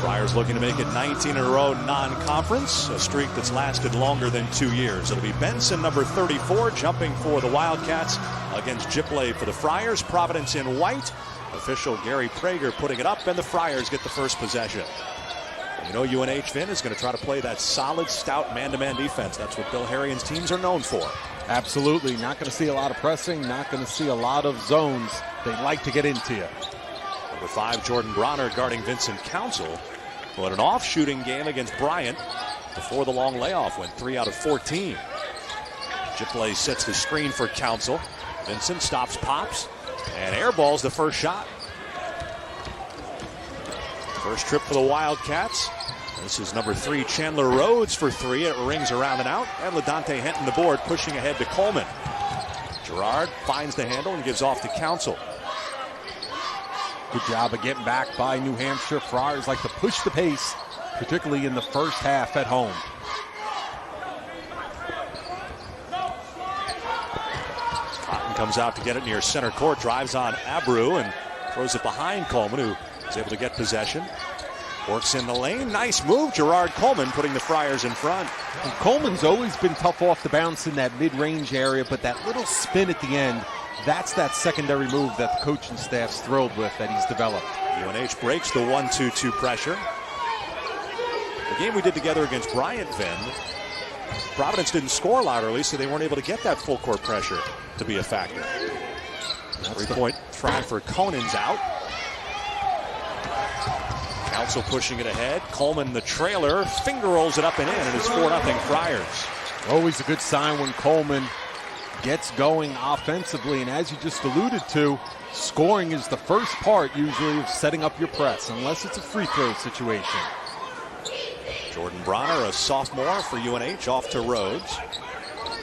Friars looking to make it 19 in a row non-conference, a streak that's lasted longer than 2 years. It'll be Benson, number 34, jumping for the Wildcats against Gipley for the Friars. Providence in white. Official Gary Prager putting it up, and the Friars get the first possession. You know UNH, Vin, is going to try to play that solid, stout man-to-man defense. That's what Bill Harrian's teams are known for. Absolutely. Not going to see a lot of pressing, not going to see a lot of zones. They like to get into you. Number 5, Jordan Bronner guarding Vincent Council. Well, an off-shooting game against Bryant before the long layoff, went 3 out of 14. Gipley sets the screen for Council. Vincent stops, pops, and airballs the first shot. First trip for the Wildcats. This is number 3, Chandler Rhodes for 3. It rings around and out. And LaDante Henton, the board, pushing ahead to Coleman. Gerard finds the handle and gives off to Council. Good job of getting back by New Hampshire. Friars like to push the pace, particularly in the first half at home. Cotton comes out to get it near center court, drives on Abreu and throws it behind Coleman, who is able to get possession. Works in the lane. Nice move. Gerard Coleman putting the Friars in front. And Coleman's always been tough off the bounce in that mid-range area, but that little spin at the end, that's that secondary move that the coaching staff's thrilled with that he's developed. UNH breaks the 1-2-2 pressure. The game we did together against Bryant, Vin, Providence didn't score a lot early, so they weren't able to get that full court pressure to be a factor. 3-point try for Conan's out. Council pushing it ahead. Coleman, the trailer, finger rolls it up and in, and it's 4-0 Friars. Always a good sign when Coleman gets going offensively, and as you just alluded to, scoring is the first part usually of setting up your press, unless it's a free throw situation. Jordan Bronner, a sophomore for UNH, off to Rhodes.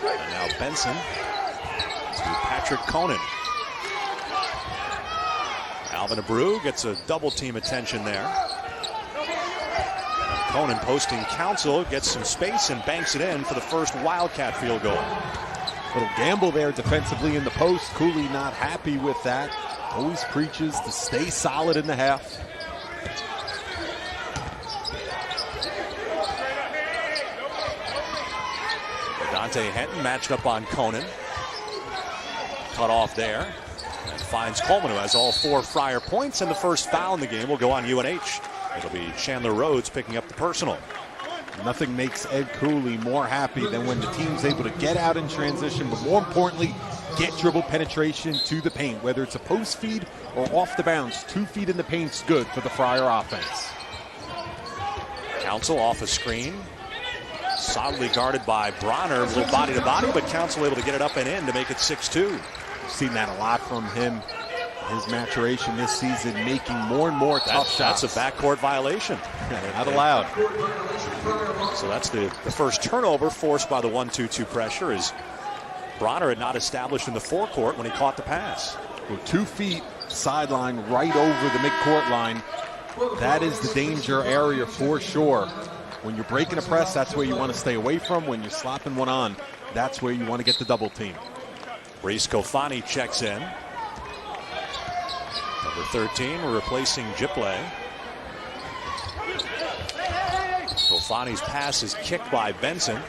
And now Benson to Patrick Conan. Alvin Abreu gets a double team attention there. Conan posting Council, gets some space and banks it in for the first Wildcat field goal. Little gamble there defensively in the post. Cooley not happy with that. Always preaches to stay solid in the half. Dante Henton matched up on Conan. Cut off there. And finds Coleman, who has all 4 Friar points, and the first foul in the game will go on UNH. It'll be Chandler Rhodes picking up the personal. Nothing makes Ed Cooley more happy than when the team's able to get out in transition, but more importantly, get dribble penetration to the paint. Whether it's a post feed or off the bounce, 2 feet in the paint's good for the Friar offense. Council off a screen. Solidly guarded by Bronner, a little body to body, but Council able to get it up and in to make it 6-2. We've seen that a lot from him. His maturation this season, making more and more tough shots. That's a backcourt violation. Not allowed. So that's the first turnover forced by the 1-2-2 pressure, as Bronner had not established in the forecourt when he caught the pass. Well, 2 feet sideline right over the midcourt line. That is the danger area for sure. When you're breaking a press, that's where you want to stay away from. When you're slapping one on, that's where you want to get the double team. Reese Kofani checks in. Number 13 replacing Gipley. Kofani's pass is kicked by Benson.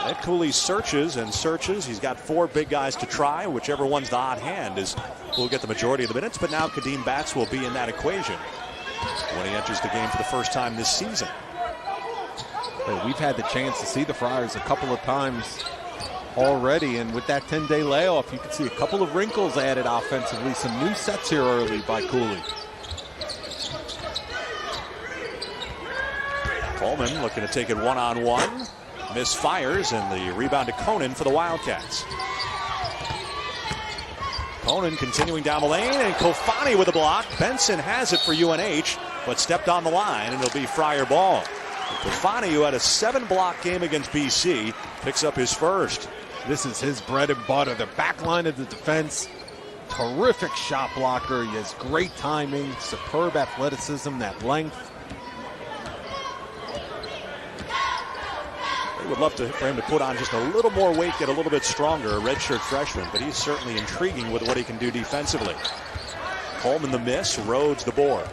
Ed Cooley searches and searches. He's got 4 big guys to try. Whichever one's the hot hand will get the majority of the minutes, but now Kadeem Batts will be in that equation when he enters the game for the first time this season. Hey, we've had the chance to see the Friars a couple of times already, and with that 10-day layoff, you can see a couple of wrinkles added offensively. Some new sets here early by Cooley. Coleman looking to take it one-on-one. Misfires, and the rebound to Conan for the Wildcats. Conan continuing down the lane, and Kofani with a block. Benson has it for UNH, but stepped on the line, and it'll be Friar ball. And Kofani, who had a 7-block game against BC, picks up his first. This is his bread and butter. The back line of the defense. Terrific shot blocker. He has great timing, superb athleticism, that length. Would love for him to put on just a little more weight, get a little bit stronger, a redshirt freshman, but he's certainly intriguing with what he can do defensively. Coleman the miss, Rhodes the board.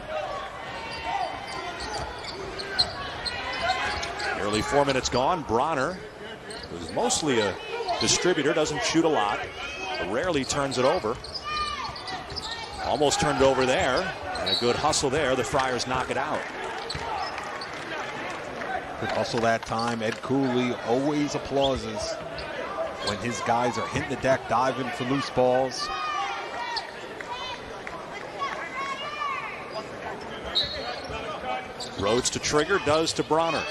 Nearly 4 minutes gone. Bronner, who's mostly a distributor, doesn't shoot a lot, but rarely turns it over. Almost turned it over there. And a good hustle there. The Friars knock it out. Good hustle that time. Ed Cooley always applauses when his guys are hitting the deck, diving for loose balls. Rhodes to trigger, does to Bronner.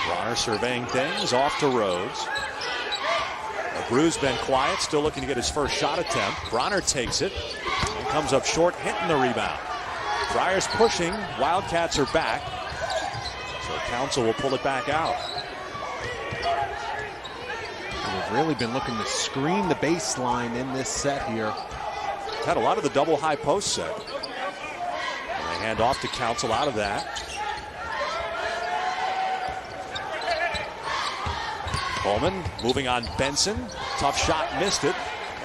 Bronner surveying things, off to Rhodes. Abreu's been quiet, still looking to get his first shot attempt. Bronner takes it and comes up short, hitting the rebound. Friars pushing, Wildcats are back. So Council will pull it back out. They've really been looking to screen the baseline in this set here. Had a lot of the double high post set. And they hand off to Council out of that. Coleman moving on Benson. Tough shot, missed it.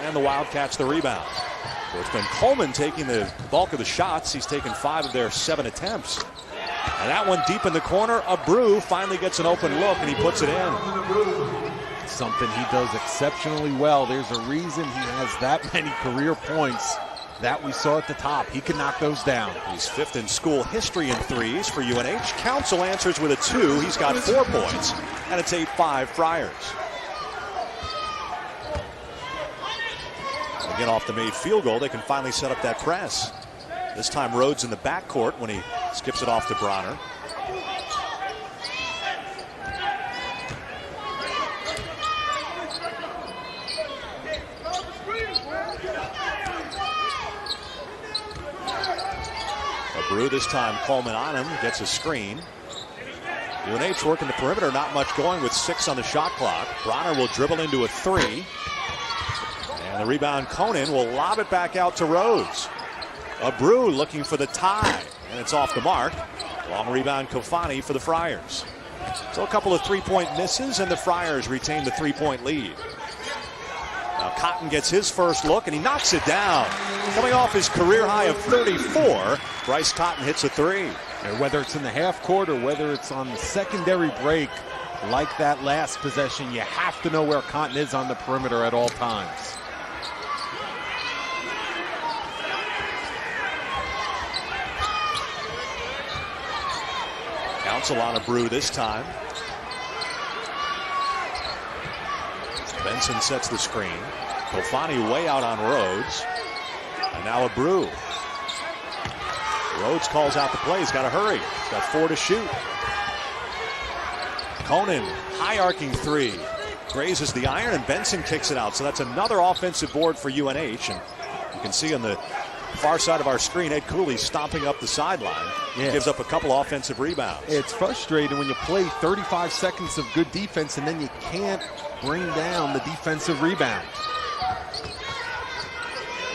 And the Wildcats the rebound. So it's been Coleman taking the bulk of the shots. He's taken 5 of their 7 attempts. And that one deep in the corner. Abreu finally gets an open look and he puts it in. Something he does exceptionally well. There's a reason he has that many career points that we saw at the top. He can knock those down. He's 5th in school history in threes for UNH. Council answers with a 2. He's got 4 points, and it's 8-5 Friars. Again, off the made field goal, they can finally set up that press. This time Rhodes in the backcourt when he skips it off to Bronner. Abreu this time, Coleman on him, gets a screen. UNH working the perimeter, not much going with 6 on the shot clock. Bronner will dribble into a 3. And the rebound, Conan will lob it back out to Rhodes. Abreu looking for the tie, and it's off the mark. Long rebound, Kofani for the Friars. So a couple of 3-point misses, and the Friars retain the 3-point lead. Now Cotton gets his first look, and he knocks it down. Coming off his career high of 34, Bryce Cotton hits a 3. And whether it's in the half court or whether it's on the secondary break, like that last possession, you have to know where Cotton is on the perimeter at all times. Council on Abreu this time. Benson sets the screen. Kofani way out on Rhodes. And now Abreu. Rhodes calls out the play. He's got to hurry. He's got 4 to shoot. Conan, high arcing 3. Grazes the iron, and Benson kicks it out. So that's another offensive board for UNH. And you can see on the far side of our screen, Ed Cooley stomping up the sideline. Yes. Gives up a couple offensive rebounds. It's frustrating when you play 35 seconds of good defense and then you can't bring down the defensive rebound.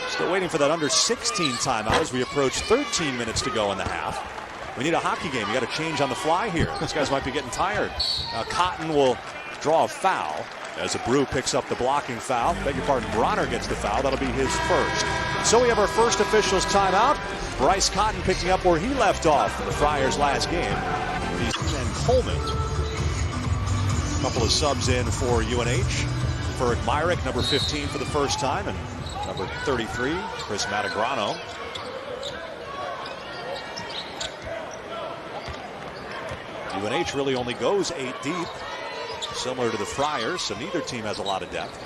Still waiting for that under 16 timeout as we approach 13 minutes to go in the half. We need a hockey game. You got to change on the fly here. These guys might be getting tired. Now Cotton will draw a foul as Abreu picks up the blocking foul. Beg your pardon, Bronner gets the foul. That'll be his first. So we have our first officials timeout. Bryce Cotton picking up where he left off in the Friars' last game. And Coleman. A couple of subs in for UNH. Ferg Myrick, number 15 for the first time, and number 33, Chris Matagrano. UNH really only goes 8 deep, similar to the Friars, so neither team has a lot of depth.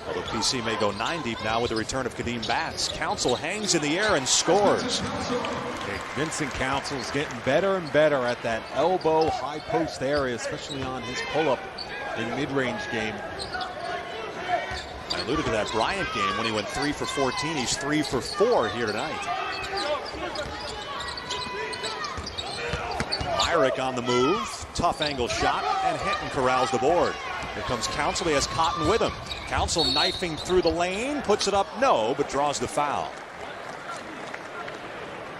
Although PC may go 9 deep now with the return of Kadeem Batts. Council hangs in the air and scores. Vincent Council's getting better and better at that elbow high post area, especially on his pull-up in mid-range game. I alluded to that Bryant game when he went 3 for 14. He's 3 for 4 here tonight. Myrick on the move. Tough angle shot, and Hinton corrals the board. Here comes Council. He has Cotton with him. Council knifing through the lane. Puts it up, no, but draws the foul.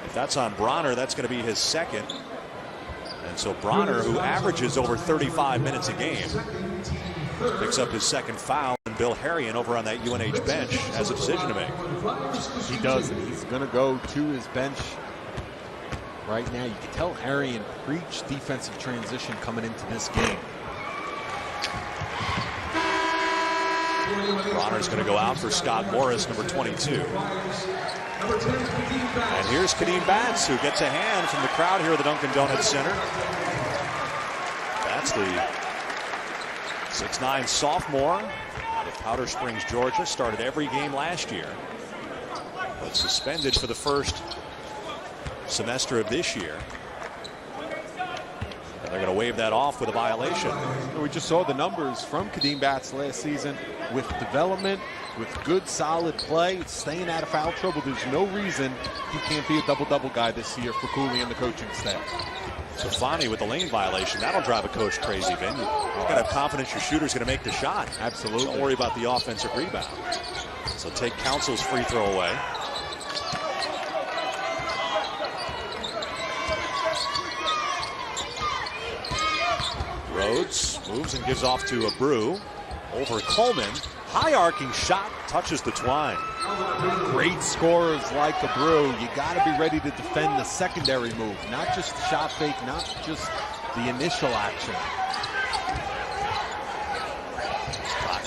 If that's on Bronner, that's going to be his second. And so Bronner, who averages over 35 minutes a game, picks up his second foul. And Bill Harrion over on that UNH bench has a decision to make. He does, and he's going to go to his bench right now. You can tell Harrion preached defensive transition coming into this game. Bronner's going to go out for Scott Morris, number 22. And here's Kadeem Batts, who gets a hand from the crowd here at the Dunkin' Donuts Center. That's the 6'9" sophomore out of Powder Springs, Georgia. Started every game last year, but suspended for the first semester of this year. And they're going to wave that off with a violation. We just saw the numbers from Kadeem Batts last season with development, with good solid play, staying out of foul trouble. There's no reason he can't be a double-double guy this year for Cooley and the coaching staff. Safani with the lane violation. That'll drive a coach crazy, Ben. You've got to have confidence your shooter's going to make the shot. Absolutely. Don't worry about the offensive rebound. So take Council's free throw away. Rhodes moves and gives off to Abreu. Over Coleman. High arcing shot, touches the twine. Great scorers like Abreu, you got to be ready to defend the secondary move, not just the shot fake, not just the initial action.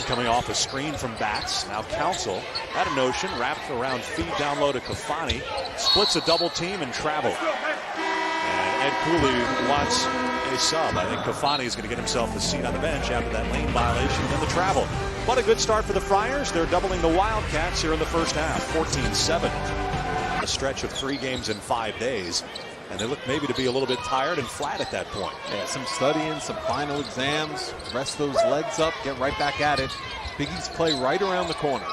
Coming off a screen from Batts. Now Council had a notion, wrapped around feed down low to Kafani, splits a double team and travel. And Ed Cooley wants a sub. I think Kafani is going to get himself a seat on the bench after that lane violation and the travel. But a good start for the Friars. They're doubling the Wildcats here in the first half, 14-7. A stretch of 3 games in 5 days. And they look maybe to be a little bit tired and flat at that point. Yeah, some studying, some final exams, rest those legs up, get right back at it. Biggies play right around the corner.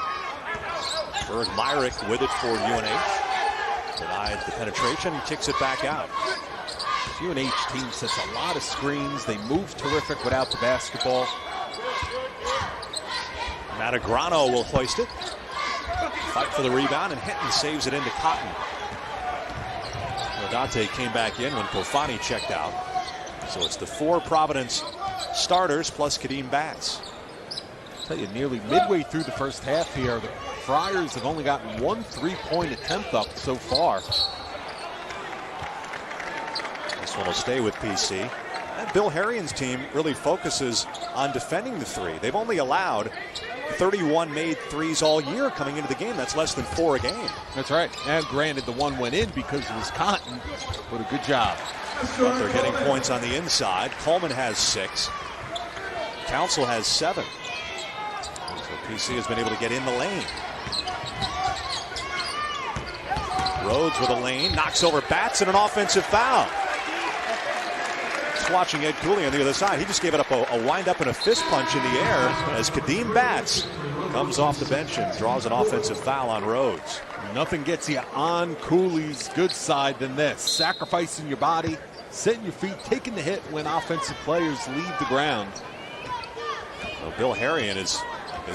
Berg Myrick with it for UNH. Denied the penetration, kicks it back out. UNH team sets a lot of screens. They move terrific without the basketball. Matagrano will hoist it. Fight for the rebound, and Hinton saves it into Cotton. Dante came back in when Kofani checked out. So it's the 4 Providence starters plus Kadeem Batts. I'll tell you, nearly midway through the first half here, the Friars have only gotten 1 3-point attempt up so far. This one will stay with PC. And Bill Harrion's team really focuses on defending the 3. They've only allowed 31 made threes all year coming into the game. That's less than 4 a game. That's right. And granted, the one went in because it was Cotton, but a good job. But they're getting points on the inside. Coleman has 6. Council has 7. So PC has been able to get in the lane. Rhodes with a lane, knocks over Batts and an offensive foul. Watching Ed Cooley on the other side, he just gave it up a wind-up and a fist punch in the air as Kadeem Batts comes off the bench and draws an offensive foul on Rhodes. Nothing gets you on Cooley's good side than this. Sacrificing your body, setting your feet, taking the hit when offensive players leave the ground. Well, Bill Harrion is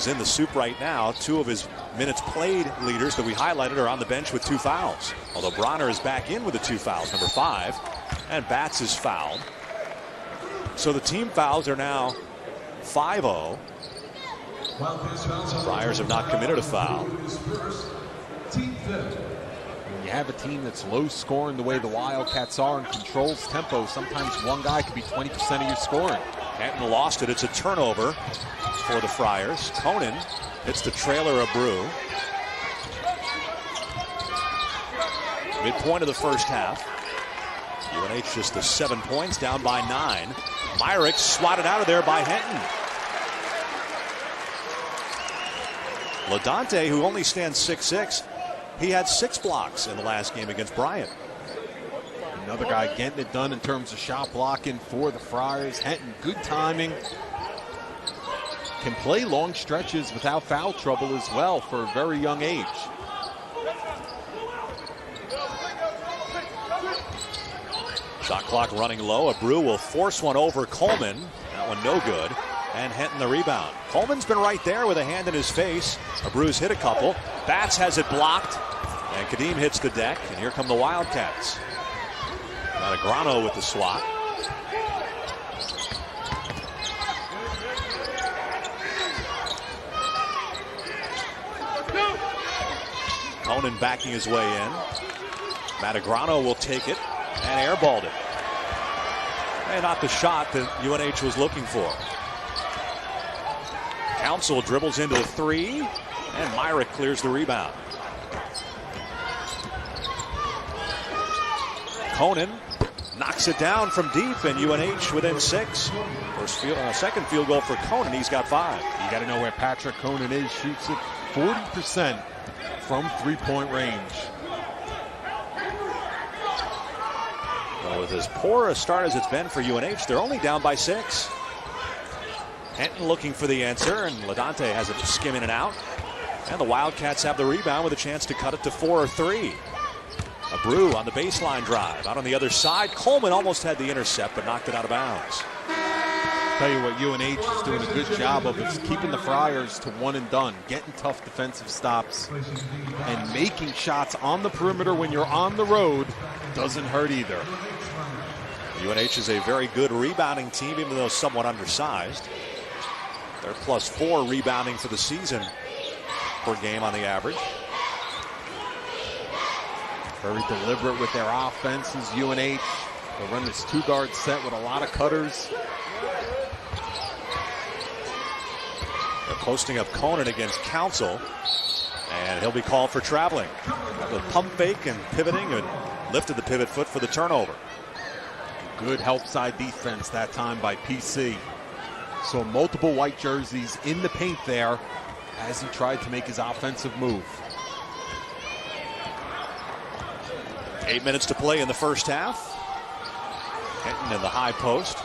in the soup right now. 2 of his minutes played leaders that we highlighted are on the bench with 2 fouls. Although Bronner is back in with the 2 fouls, number 5, and Batts is fouled. So the team fouls are now 5-0. Friars have not committed a foul. When you have a team that's low scoring the way the Wildcats are and controls tempo, sometimes one guy could be 20% of your scoring. Canton lost it. It's a turnover for the Friars. Conan hits the trailer Abreu. Midpoint of the first half. UNH just the 7 points, down by 9. Myrick swatted out of there by Hinton. LaDante, who only stands 6'6", he had 6 blocks in the last game against Bryant. Another guy getting it done in terms of shot blocking for the Friars. Hinton, good timing. Can play long stretches without foul trouble as well for a very young age. Shot clock running low. Abreu will force one over Coleman. That one no good. And Hinton the rebound. Coleman's been right there with a hand in his face. Abreu's hit a couple. Batts has it blocked. And Kadeem hits the deck. And here come the Wildcats. Matagrano with the swat. Conan backing his way in. Matagrano will take it. and airballed it. And not the shot that UNH was looking for. Council dribbles into the three, and Myrick clears the rebound. Conan knocks it down from deep, and UNH within 6. Second field goal for Conan. He's got 5. You got to know where Patrick Conan is. Shoots it 40% from three-point range. Well, with as poor a start as it's been for UNH, they're only down by 6. Henton looking for the answer, and Ladante has it skim in and out. And the Wildcats have the rebound with a chance to cut it to 4 or 3. Abreu on the baseline drive. Out on the other side, Coleman almost had the intercept, but knocked it out of bounds. Tell you what, UNH is doing a good job of is keeping the Friars to one and done, getting tough defensive stops, and making shots on the perimeter when you're on the road doesn't hurt either. UNH is a very good rebounding team, even though somewhat undersized. They're +4 rebounding for the season per game on the average. Very deliberate with their offenses, UNH. They run this two-guard set with a lot of cutters. They're posting up Conan against Council, and he'll be called for traveling. The pump fake and pivoting, and lifted the pivot foot for the turnover. Good help side defense that time by PC. So multiple white jerseys in the paint there as he tried to make his offensive move. 8 minutes to play in the first half. Henton in the high post.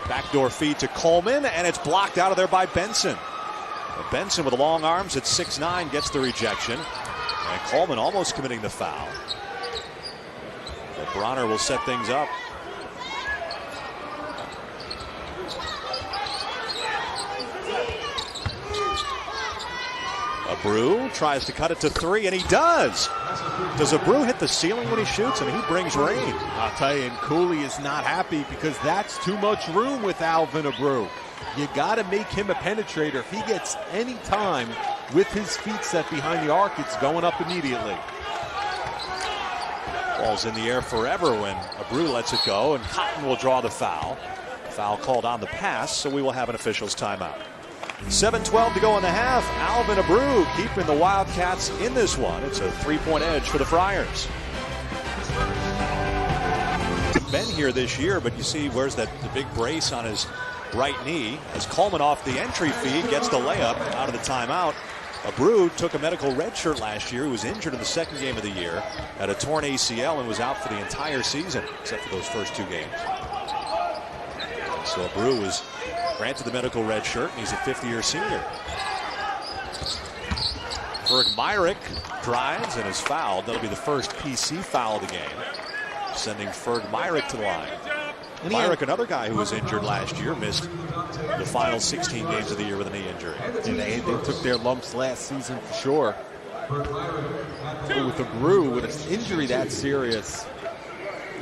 Backdoor feed to Coleman, and it's blocked out of there by Benson. But Benson with long arms at 6'9" gets the rejection. And Coleman almost committing the foul. But Bronner will set things up. Abreu tries to cut it to 3, and he does. Does Abreu hit the ceiling when he shoots? I mean, he brings rain. I'll tell you, and Cooley is not happy because that's too much room with Alvin Abreu. You got to make him a penetrator. If he gets any time with his feet set behind the arc, it's going up immediately. Ball's in the air forever when Abreu lets it go, and Cotton will draw the foul. Foul called on the pass, so we will have an official's timeout. 7:12 to go in the half. Alvin Abreu keeping the Wildcats in this one. It's a 3-point edge for the Friars. Been here this year, but you see where's the big brace on his right knee as Coleman off the entry feed gets the layup out of the timeout. Abreu took a medical red shirt last year. He was injured in the second game of the year, had a torn ACL, and was out for the entire season except for those first 2 games. So Abreu was granted the medical red shirt, and he's a 5th-year senior. Ferg Myrick drives and is fouled. That'll be the first PC foul of the game, sending Ferg Myrick to the line. Myrick, another guy who was injured last year, missed the final 16 games of the year with a knee injury. And they took their lumps last season for sure. But with Abreu, with an injury that serious,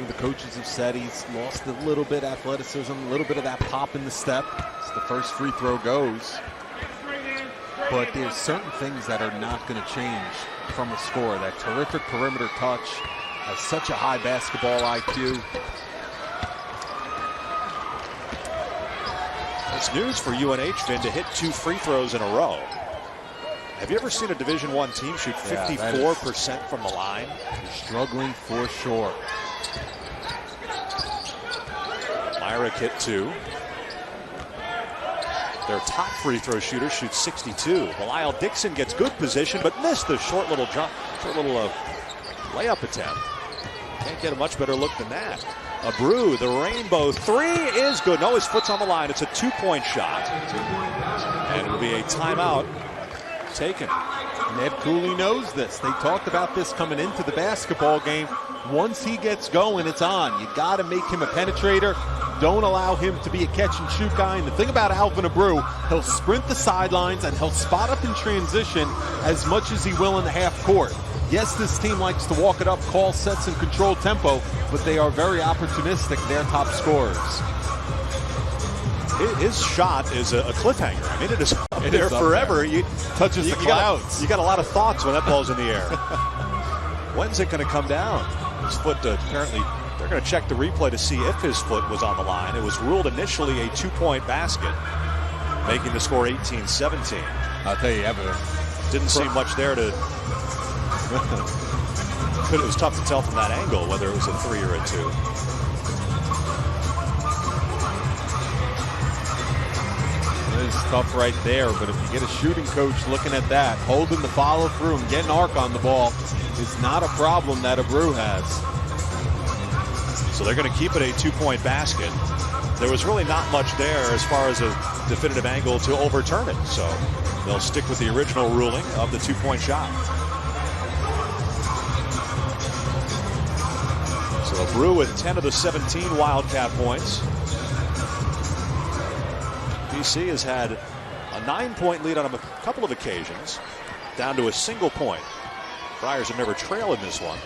the coaches have said he's lost a little bit of athleticism, a little bit of that pop in the step as the first free throw goes. But there's certain things that are not going to change from a score. That terrific perimeter touch, has such a high basketball IQ. It's news for UNH, Vin, to hit 2 free throws in a row. Have you ever seen a Division I team shoot 54% from the line? Struggling for sure. Myrick hit 2. Their top free throw shooter shoots 62. Belial Dixon gets good position, but missed the short little layup attempt. Can't get a much better look than that. Abreu, the rainbow 3 is good. No, his foot's on the line. It's a 2-point shot. And it'll be a timeout taken. Ned Cooley knows this. They talked about this coming into the basketball game. Once he gets going, it's on. You got to make him a penetrator. Don't allow him to be a catch-and-shoot guy. And the thing about Alvin Abreu, he'll sprint the sidelines and he'll spot up in transition as much as he will in the half court. Yes, this team likes to walk it up, call sets, and control tempo, but they are very opportunistic. They're top scorers. His shot is a cliffhanger. I mean, it is up there forever. You touches the clouds. You got a lot of thoughts when that ball's in the air. When's it going to come down? His foot apparently They're going to check the replay to see if his foot was on the line. It was ruled initially a 2-point basket, making the score 18-17. I'll tell you, didn't seem much there to. But it was tough to tell from that angle whether it was a 3 or a 2. It's tough right there, but if you get a shooting coach looking at that, holding the follow through and getting arc on the ball is not a problem that Abreu has. So they're going to keep it a 2-point basket. There was really not much there as far as a definitive angle to overturn it. So they'll stick with the original ruling of the 2-point shot. So Abreu with 10 of the 17 Wildcat points. BC has had a 9-point lead on a couple of occasions, down to a single point. Friars have never trailed in this one.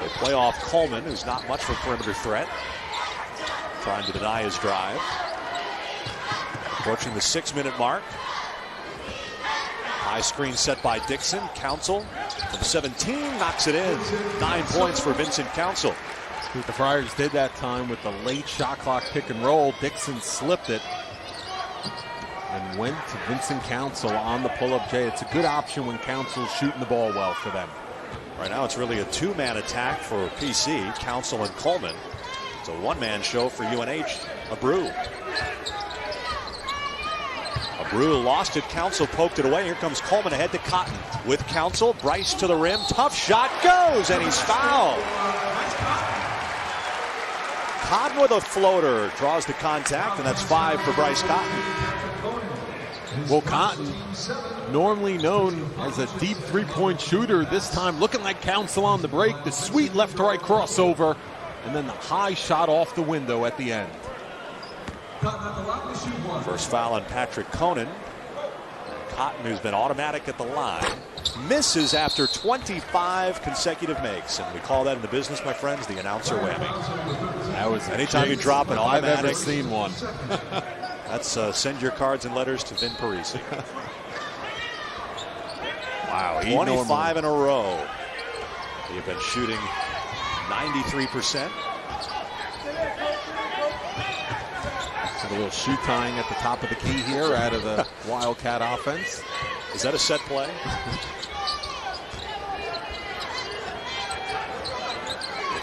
They play off Coleman, who's not much of a perimeter threat, trying to deny his drive. Approaching the 6-minute mark. High screen set by Dixon. Council from 17 knocks it in. 9 points for Vincent Council. What the Friars did that time with the late shot clock pick and roll, Dixon slipped it and went to Vincent Council on the pull-up J. It's a good option when Council's shooting the ball well for them. Right now it's really a 2-man attack for PC, Council and Coleman. It's a 1-man show for UNH, Abreu. Abreu lost it, Council poked it away. Here comes Coleman ahead to Cotton with Council. Bryce to the rim, tough shot, goes, and he's fouled. Cotton with a floater draws the contact, and that's 5 for Bryce Cotton. Well, Cotton, normally known as a deep 3-point shooter, this time looking like Council on the break. The sweet left-to-right crossover, and then the high shot off the window at the end. First foul on Patrick Conan. Cotton, who's been automatic at the line, misses after 25 consecutive makes. And we call that in the business, my friends, the announcer whammy. That was anytime you drop an automatic. I've ever seen one. That's send your cards and letters to Vin Parisi. Wow, 25 in a row. You've been shooting 93%. A little shoe tying at the top of the key here out of the Wildcat offense. Is that a set play?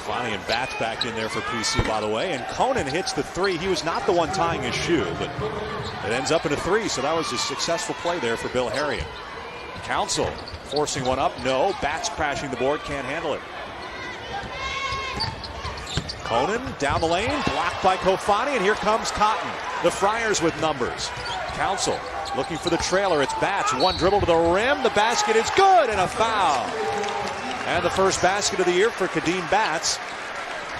Finally, and Bats back in there for PC, by the way. And Conan hits the 3. He was not the one tying his shoe, but it ends up in a 3. So that was a successful play there for Bill Harriet. Council forcing one up. No. Bats crashing the board. Can't handle it. Conan down the lane, blocked by Kofani, and here comes Cotton. The Friars with numbers. Council looking for the trailer. It's Bats. One dribble to the rim. The basket is good, and a foul. And the first basket of the year for Kadeem Bats.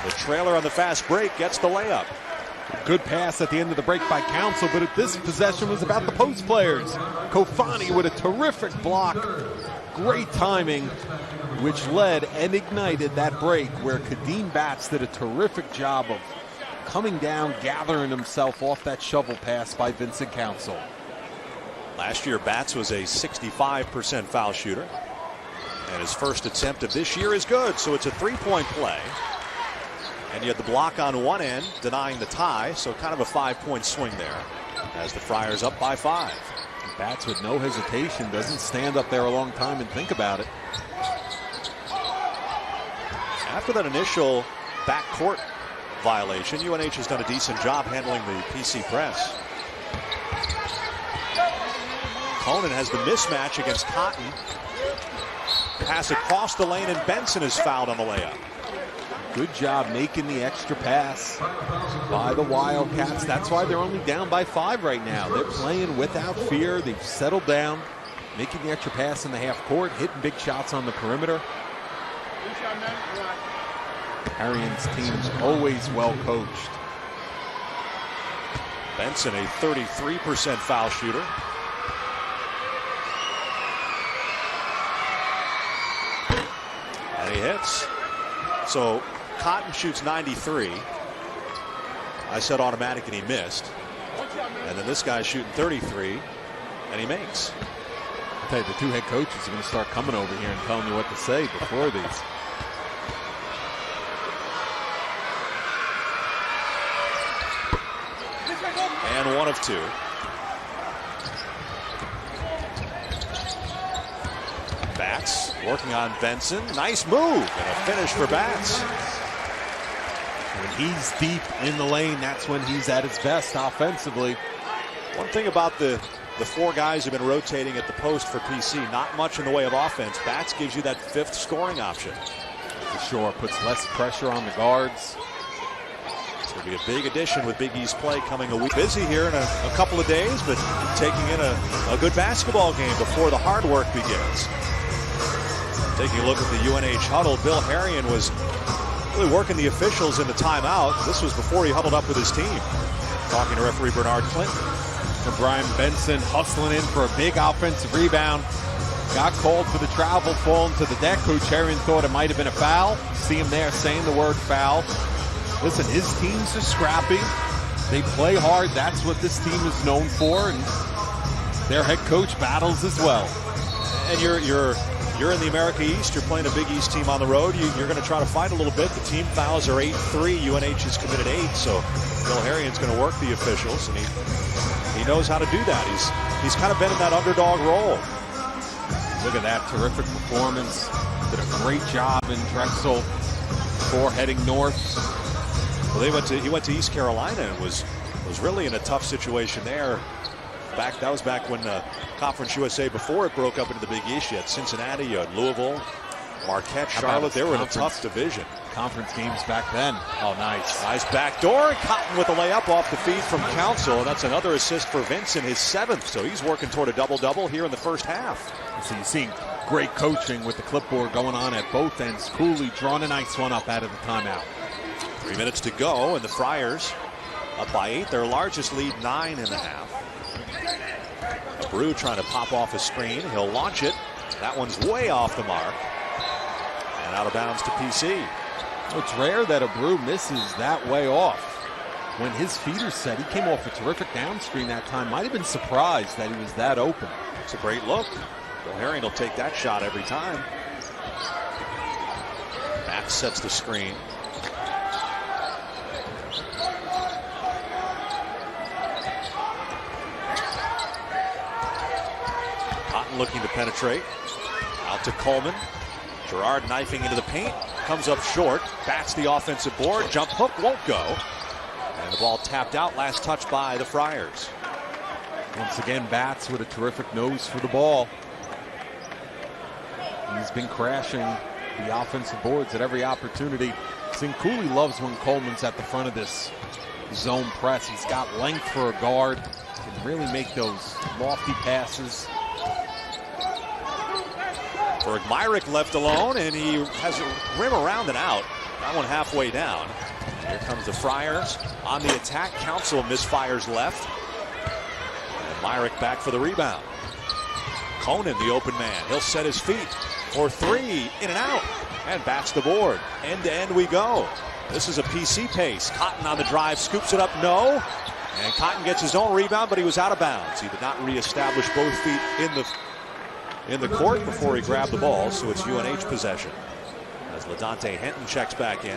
The trailer on the fast break gets the layup. Good pass at the end of the break by Council, but this possession was about the post players. Kofani with a terrific block. Great timing, which led and ignited that break where Kadeem Bats did a terrific job of coming down, gathering himself off that shovel pass by Vincent Council. Last year, Bats was a 65% foul shooter. And his first attempt of this year is good, so it's a 3-point play. And you had the block on one end, denying the tie, so kind of a 5-point swing there as the Friars up by 5. Bats with no hesitation, doesn't stand up there a long time and think about it. After that initial backcourt violation, UNH has done a decent job handling the PC press. Conan has the mismatch against Cotton. Pass across the lane, and Benson is fouled on the layup. Good job making the extra pass by the Wildcats. That's why they're only down by 5 right now. They're playing without fear. They've settled down, making the extra pass in the half court, hitting big shots on the perimeter. Arian's team's always well coached. Benson, a 33% foul shooter. And he hits. So Cotton shoots 93. I said automatic and he missed. And then this guy's shooting 33 and he makes. I'll tell you, the two head coaches are going to start coming over here and telling you what to say before these. and 1 of 2. Batts working on Benson. Nice move and a finish for Batts. When he's deep in the lane, that's when he's at his best offensively. One thing about the 4 guys who've been rotating at the post for PC, not much in the way of offense. Batts gives you that 5th scoring option. For sure, puts less pressure on the guards. It's going to be a big addition with Big East play coming a week. Busy here in a couple of days, but taking in a good basketball game before the hard work begins. Taking a look at the UNH huddle, Bill Harrion was really working the officials in the timeout. This was before he huddled up with his team. Talking to referee Bernard Clinton. For Brian Benson, hustling in for a big offensive rebound. Got called for the travel, falling to the deck. Coach Harrion thought it might have been a foul. See him there saying the word foul. Listen, his teams are scrappy. They play hard. That's what this team is known for. And their head coach battles as well. And you're in the America East. You're playing a Big East team on the road. You're going to try to fight a little bit. The team fouls are 8-3. UNH has committed 8. So Bill Harrion's going to work the officials, and he knows how to do that. He's kind of been in that underdog role. Look at that terrific performance. Did a great job in Drexel before heading north. Well, he went to East Carolina and was really in a tough situation there. That was back when Conference USA, before it broke up into the Big East. You had Cincinnati, you had Louisville, Marquette, Charlotte. They were in a tough division. Conference games back then. Oh, nice. Nice backdoor. Cotton with a layup off the feed from Council. And that's another assist for Vince in his 7th. So he's working toward a double-double here in the first half. So you're seeing great coaching with the clipboard going on at both ends. Cooley drawing a nice one up out of the timeout. 3 minutes to go, and the Friars up by 8. Their largest lead, 9.5. Brew trying to pop off a screen. He'll launch it. That one's way off the mark. And out of bounds to PC. It's rare that a Brew misses that way off. When his feet are set, he came off a terrific down screen that time. Might have been surprised that he was that open. It's a great look. Bill Harrion will take that shot every time. Matt sets the screen. Cotton looking to penetrate. Out to Coleman. Gerard knifing into the paint. Comes up short. Bats the offensive board. Jump hook won't go. And the ball tapped out. Last touch by the Friars. Once again, Bats with a terrific nose for the ball. He's been crashing the offensive boards at every opportunity. Cooley loves when Coleman's at the front of this zone press. He's got length for a guard. Can really make those lofty passes. Berg Myrick left alone, and he has a rim around and out. That one halfway down. Here comes the Friars on the attack. Council misfires left. And Myrick back for the rebound. Conan, the open man. He'll set his feet for 3. In and out. And bats the board. End to end we go. This is a PC pace. Cotton on the drive. Scoops it up. No. And Cotton gets his own rebound, but he was out of bounds. He did not reestablish both feet in the court before he grabbed the ball, so it's UNH possession. As LaDante Henton checks back in.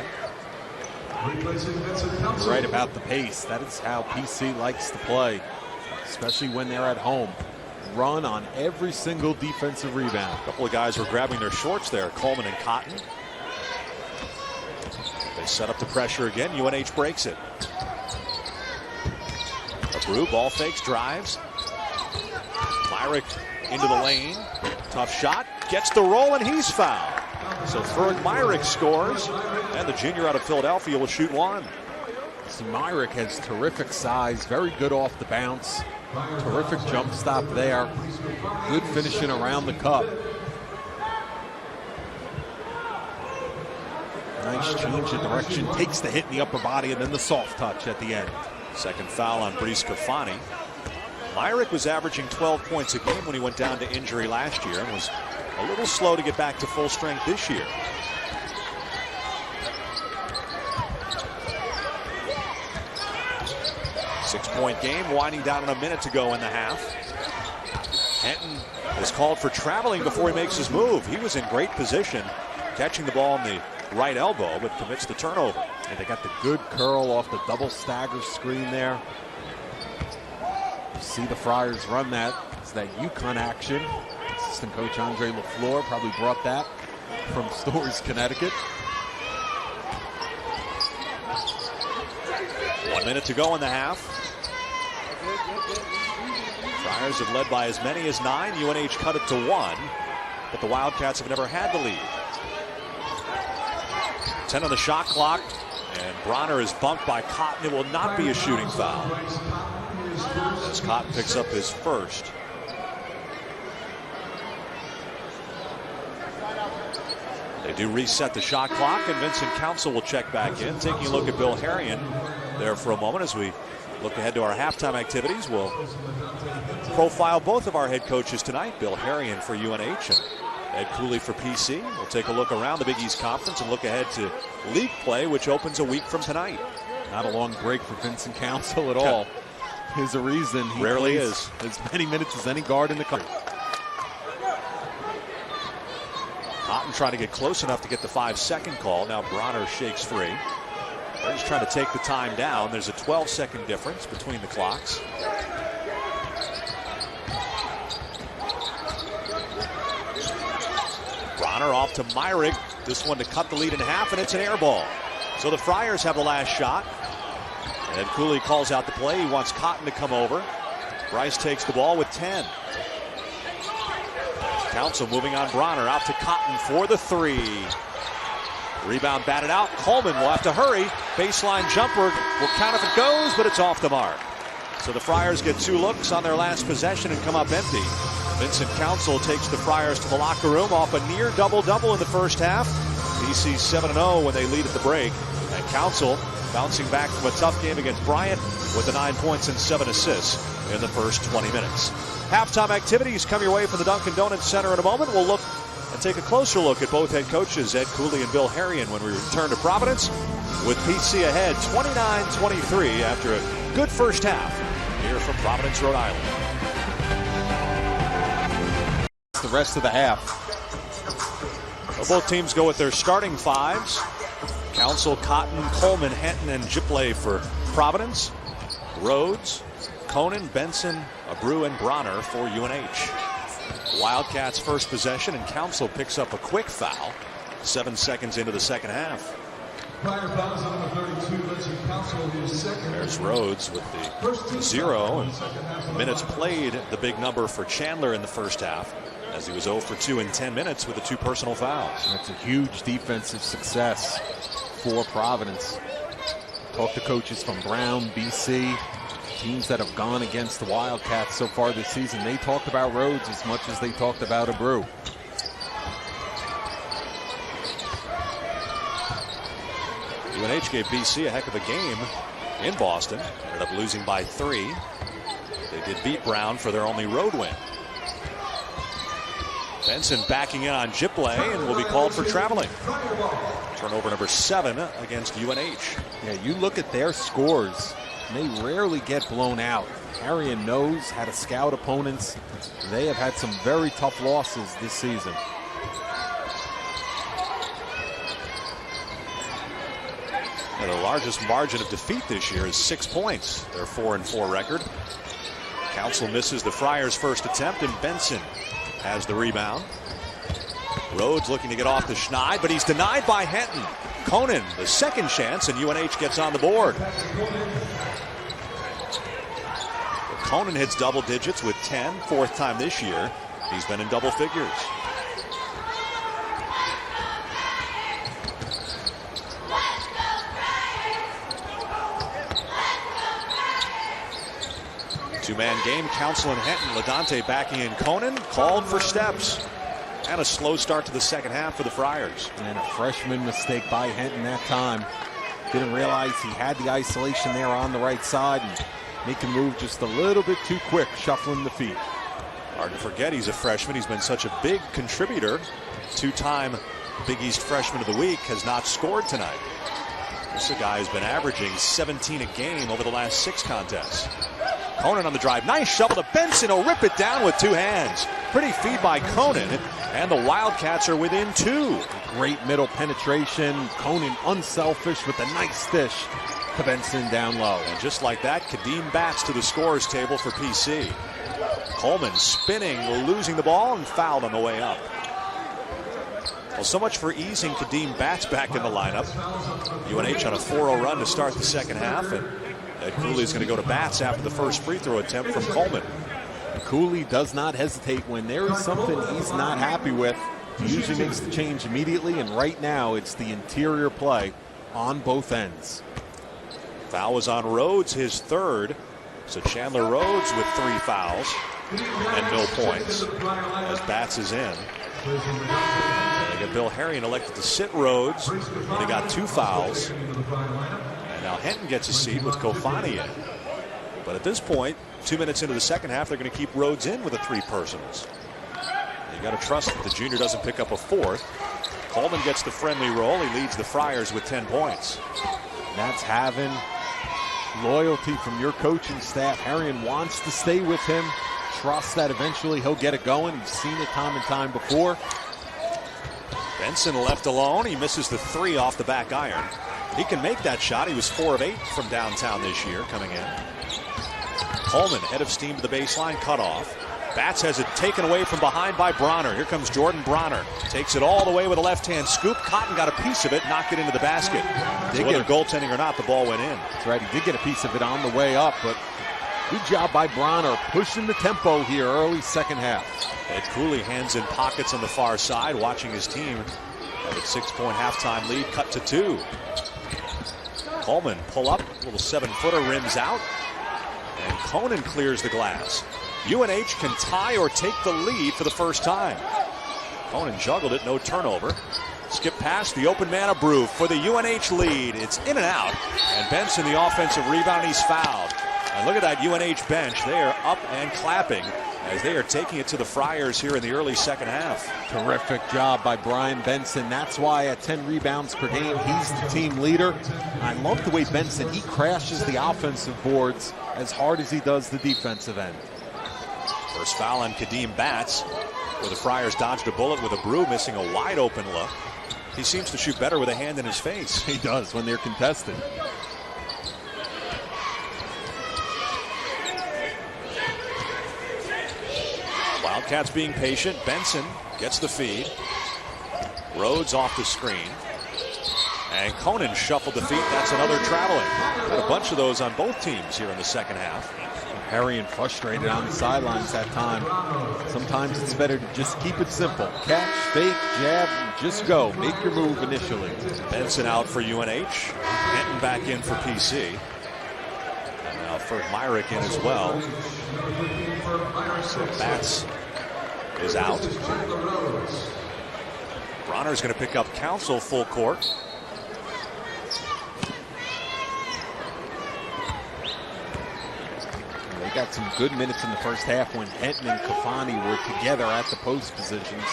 You're right about the pace. That is how PC likes to play, especially when they're at home. Run on every single defensive rebound. A couple of guys were grabbing their shorts there, Coleman and Cotton. They set up the pressure again. UNH breaks it. Brew, ball fakes, drives. Myrick into the lane. Tough shot. Gets the roll, and he's fouled. So Ferg Myrick scores, and the junior out of Philadelphia will shoot one. See, Myrick has terrific size, very good off the bounce. Terrific jump stop there. Good finishing around the cup. Nice change of direction. Takes the hit in the upper body, and then the soft touch at the end. Second foul on Brice Cafani. Myrick was averaging 12 points a game when he went down to injury last year and was a little slow to get back to full strength this year. Six-point game, winding down in a minute to go in the half. Henton is called for traveling before he makes his move. He was in great position, catching the ball in the right elbow, but commits the turnover. And they got the good curl off the double stagger screen there. see the Friars run that. It's that UConn action. Assistant coach Andre LaFleur probably brought that from Storrs, Connecticut. 1 minute to go in the half. Friars have led by as many as 9. UNH cut it to 1, but the Wildcats have never had the lead. 10 on the shot clock, and Bronner is bumped by Cotton. It will not be a shooting foul, as Cotton picks up his first. They do reset the shot clock, and Vincent Council will check back in. Taking a look at Bill Harrion there for a moment as we look ahead to our halftime activities. We'll profile both of our head coaches tonight. Bill Harrion for UNH and Ed Cooley for PC. We'll take a look around the Big East Conference and look ahead to league play, which opens a week from tonight. Not a long break for Vincent Council at all. There's a reason he rarely is as many minutes as any guard in the country. Cotton trying to get close enough to get the 5-second call. Now Bronner shakes free. They're just trying to take the time down. There's a 12-second difference between the clocks. Bronner off to Myrick. This one to cut the lead in half, and it's an air ball. So the Friars have the last shot. And Cooley calls out the play. He wants Cotton to come over. Bryce takes the ball with 10. Council moving on Bronner, out to Cotton for the 3. Rebound batted out. Coleman will have to hurry. Baseline jumper will count if it goes, but it's off the mark. So the Friars get 2 looks on their last possession and come up empty. Vincent Council takes the Friars to the locker room off a near double-double in the first half. PC 7-0 when they lead at the break. And Council bouncing back from a tough game against Bryant with the 9 points and 7 assists in the first 20 minutes. Halftime activities come your way from the Dunkin' Donuts Center in a moment. We'll look and take a closer look at both head coaches, Ed Cooley and Bill Harrion, when we return to Providence with PC ahead 29-23 after a good first half here from Providence, Rhode Island. The rest of the half. Well, both teams go with their starting 5s. Council, Cotton, Coleman, Henton, and Gipley for Providence. Rhodes, Conan, Benson, Abreu, and Bronner for UNH. Wildcats first possession, and Council picks up a quick foul 7 seconds into the second half. There's Rhodes with the 0, and minutes played, the big number for Chandler in the first half, as he was 0 for 2 in 10 minutes with the 2 personal fouls. That's a huge defensive success for Providence. Talk to coaches from Brown, BC, teams that have gone against the Wildcats so far this season. They talked about Rhodes as much as they talked about Abreu. UNH gave BC a heck of a game in Boston. Ended up losing by 3. They did beat Brown for their only road win. Benson backing in on Gipley and will be called for traveling. Turnover number 7 against UNH. Yeah, you look at their scores, they rarely get blown out. Harrion knows how to scout opponents. They have had some very tough losses this season. And the largest margin of defeat this year is 6 points. Their 4-4 record. Council misses the Friars' first attempt, and Benson has the rebound. Rhodes looking to get off the schneid, but he's denied by Henton. Conan, the second chance, and UNH gets on the board. Conan hits double digits with 10, 4th time this year. He's been in double figures. Two-man game, Council and Henton. Ladante backing in Conan, called for steps. And a slow start to the second half for the Friars. And a freshman mistake by Henton that time. Didn't realize he had the isolation there on the right side and making move just a little bit too quick, shuffling the feet. Hard to forget he's a freshman. He's been such a big contributor. 2-time Big East Freshman of the Week, has not scored tonight. This guy has been averaging 17 a game over the last 6 contests. Conan on the drive. Nice shovel to Benson. He'll rip it down with 2 hands. Pretty feed by Conan. And the Wildcats are within 2. Great middle penetration. Conan unselfish with a nice dish. to Benson down low. And just like that, Kadeem Batts to the scorer's table for PC. Coleman spinning, losing the ball, and fouled on the way up. Well, so much for easing Kadeem Batts back in the lineup. UNH on a 4-0 run to start the second half, and Ed Cooley is going to go to Batts after the first free throw attempt from Coleman. Cooley does not hesitate when there is something he's not happy with. He usually makes the change immediately, and right now it's the interior play on both ends. Foul was on Rhodes, his third. So Chandler Rhodes with 3 fouls and no points as Batts is in. And they got Bill Herring elected to sit Rhodes, and he got 2 fouls. And now Henton gets a seat with Kofani in. But at this point, 2 minutes into the second half, they're going to keep Rhodes in with the 3 personals. You got to trust that the junior doesn't pick up a 4th. Coleman gets the friendly roll. He leads the Friars with 10 points. That's having loyalty from your coaching staff. Herring wants to stay with him. Trust that eventually he'll get it going. He's seen it time and time before. Benson left alone. He misses the 3 off the back iron. He can make that shot. He was 4 of 8 from downtown this year coming in. Coleman head of steam to the baseline, cut off. Batts has it taken away from behind by Bronner. Here comes Jordan Bronner. Takes it all the way with a left-hand scoop. Cotton got a piece of it, knocked it into the basket. So whether goaltending or not, the ball went in. That's right. He did get a piece of it on the way up, but good job by Bronner pushing the tempo here early second half. Ed Cooley hands in pockets on the far side, watching his team have a 6-point halftime lead cut to 2. Coleman pull up, little 7-footer rims out, and Conan clears the glass. UNH can tie or take the lead for the first time. Conan juggled it, no turnover. Skip past the open man of Brew for the UNH lead. It's in and out, and Benson the offensive rebound. He's fouled. And look at that UNH bench. They are up and clapping as they are taking it to the Friars here in the early second half. Terrific job by Brian Benson. That's why at 10 rebounds per game, he's the team leader. I love the way Benson, he crashes the offensive boards as hard as he does the defensive end. First foul on Kadeem Batts, where the Friars dodged a bullet with a Brew missing a wide open look. He seems to shoot better with a hand in his face. He does when they're contested. Wildcats being patient. Benson gets the feed. Rhodes off the screen. And Conan shuffled the feet. That's another traveling. Got a bunch of those on both teams here in the second half. Herring frustrated on the sidelines that time. Sometimes it's better to just keep it simple. Catch, fake, jab, just go. Make your move initially. Benson out for UNH. Henton back in for PC. And now for Myrick in as well. So Batts is out. Bronner's going to pick up Council full court. They got some good minutes in the first half when Henton and Kofani were together at the post positions.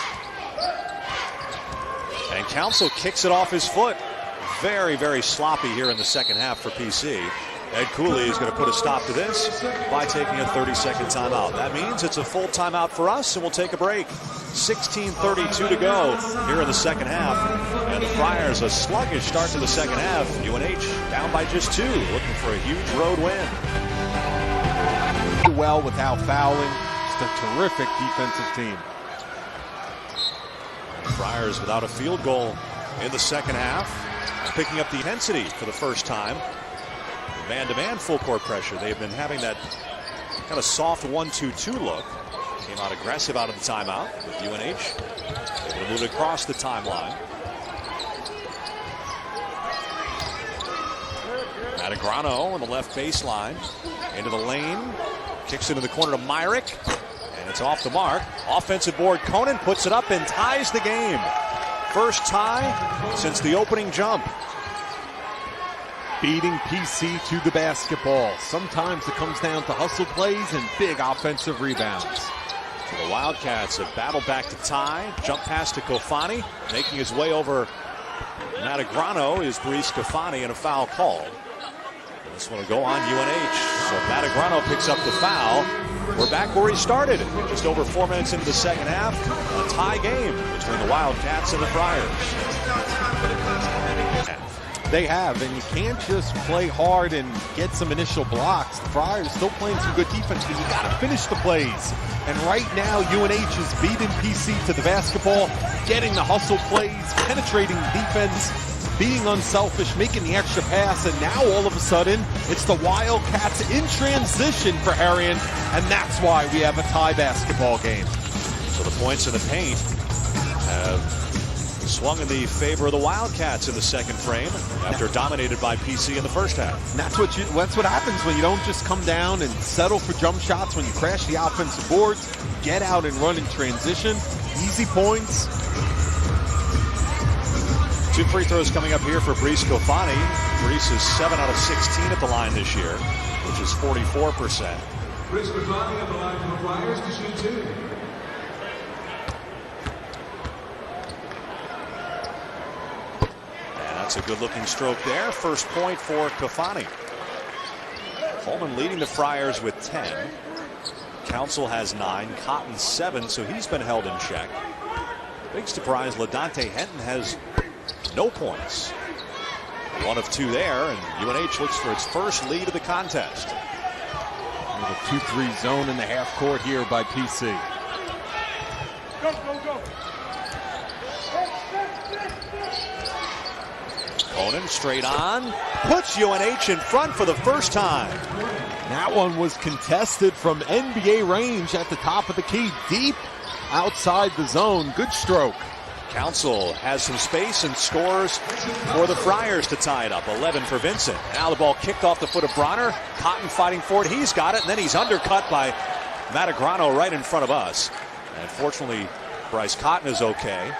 And Council kicks it off his foot. Very, very sloppy here in the second half for PC. Ed Cooley is going to put a stop to this by taking a 30-second timeout. That means it's a full timeout for us, and we'll take a break. 16:32 to go here in the second half. And the Friars, a sluggish start to the second half. UNH down by just 2, looking for a huge road win. Well without fouling. Just a terrific defensive team. Friars without a field goal in the second half. Picking up the intensity for the first time. Man-to-man full court pressure. They've been having that kind of soft 1-2-2 look. Came out aggressive out of the timeout with UNH. Able to move it across the timeline. Matagrano on the left baseline. Into the lane. Kicks into the corner to Myrick. And it's off the mark. Offensive board. Conan puts it up and ties the game. First tie since the opening jump. Beating PC to the basketball. Sometimes it comes down to hustle plays and big offensive rebounds. So the Wildcats have battled back to tie. Jump pass to Kofani. Making his way over Matagrano is Brice Kofani, and a foul called. This one will go on UNH. So Matagrano picks up the foul. We're back where he started. Just over 4 minutes into the second half. A tie game between the Wildcats and the Friars. They have, and you can't just play hard and get some initial blocks. The Friars still playing some good defense, but you got to finish the plays. And right now, UNH is beating PC to the basketball, getting the hustle plays, penetrating the defense, being unselfish, making the extra pass, and now all of a sudden, it's the Wildcats in transition for Herion, and that's why we have a tie basketball game. So the points in the paint have swung in the favor of the Wildcats in the second frame after dominated by PC in the first half. And that's what happens when you don't just come down and settle for jump shots. When you crash the offensive boards, get out and run in transition. Easy points. 2 free throws coming up here for Brice Kofani. Brice is 7 out of 16 at the line this year, which is 44%. Brice Kofani at the line for the Flyers to shoot 2. That's a good-looking stroke there. First point for Kofani. Coleman leading the Friars with 10. Council has 9. Cotton 7, so he's been held in check. Big surprise, LaDante Henton has no points. 1 of 2 there, and UNH looks for its first lead of the contest. A 2-3 zone in the half court here by PC. Go, go, go. Conan straight on, puts UNH in front for the first time. That one was contested from NBA range at the top of the key, deep outside the zone. Good stroke. Council has some space and scores for the Friars to tie it up. 11 for Vincent. Now the ball kicked off the foot of Bronner. Cotton fighting for it. He's got it, and then he's undercut by Matagrano right in front of us. And fortunately, Bryce Cotton is okay.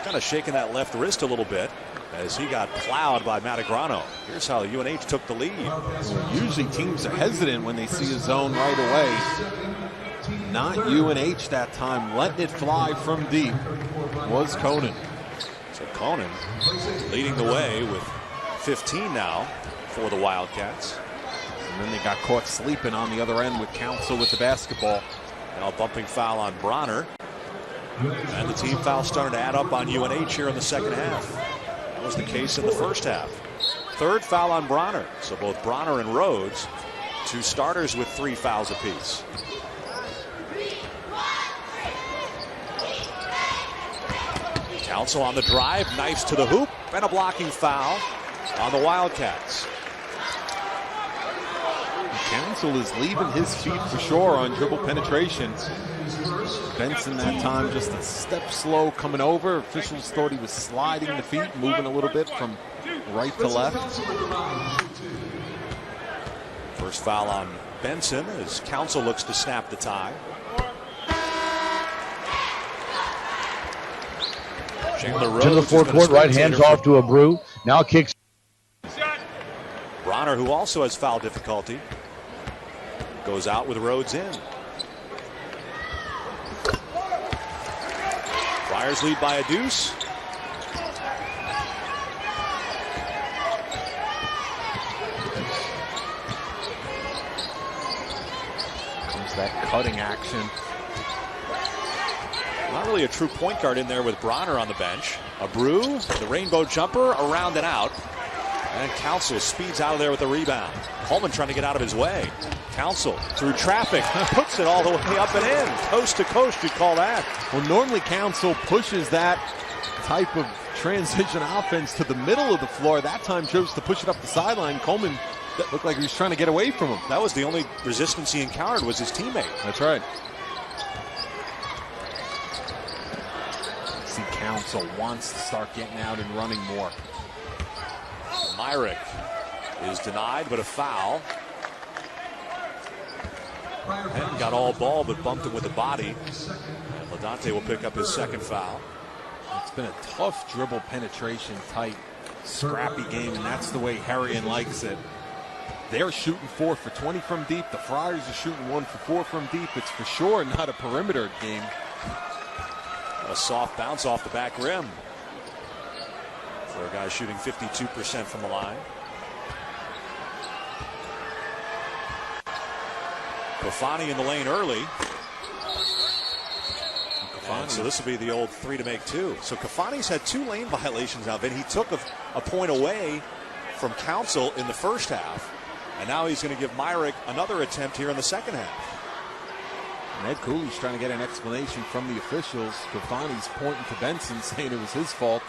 Kind of shaking that left wrist a little bit as he got plowed by Matagrano. Here's how UNH took the lead. Usually teams are hesitant when they see a zone right away. Not UNH that time, letting it fly from deep was Conan. So Conan leading the way with 15 now for the Wildcats. And then they got caught sleeping on the other end with Council with the basketball. Now a bumping foul on Bronner. And the team foul starting to add up on UNH here in the second half. That was the case in the first half. 3rd foul on Bronner. So both Bronner and Rhodes, 2 starters with 3 fouls apiece. Council on the drive, knifes to the hoop, and a blocking foul on the Wildcats. Council is leaving his feet for sure on dribble penetration. Benson that time just a step slow coming over. Officials thought he was sliding the feet, moving a little bit from right to left. First foul on Benson as Council looks to snap the tie. To the forecourt, right hands off to Abreu. Now kicks. Bronner, who also has foul difficulty, goes out with Rhodes in. Friars lead by a deuce. Comes that cutting action. Not really a true point guard in there with Bronner on the bench. Abreu, the rainbow jumper, around and out. And Council speeds out of there with the rebound. Coleman trying to get out of his way. Council through traffic, puts it all the way up and in. Coast to coast, you'd call that. Well, normally Council pushes that type of transition offense to the middle of the floor. That time chose to push it up the sideline. Coleman, that looked like he was trying to get away from him. That was the only resistance he encountered, was his teammate. That's right. See, Council wants to start getting out and running more. Myrick is denied, but a foul. Henton got all ball, but bumped him with the body. And LaDante will pick up his 2nd foul. It's been a tough dribble penetration, tight, scrappy game, and that's the way Herion likes it. They're shooting 4 for 20 from deep. The Friars are shooting 1 for 4 from deep. It's for sure not a perimeter game. A soft bounce off the back rim for a guy shooting 52% from the line. Kofani in the lane early. And so this will be the old 3 to make 2. So Kofani's had 2 lane violations now. Then he took a point away from Council in the first half. And now he's going to give Myrick another attempt here in the second half. And Ed Cooley's trying to get an explanation from the officials. Kofani's pointing to Benson, saying it was his fault.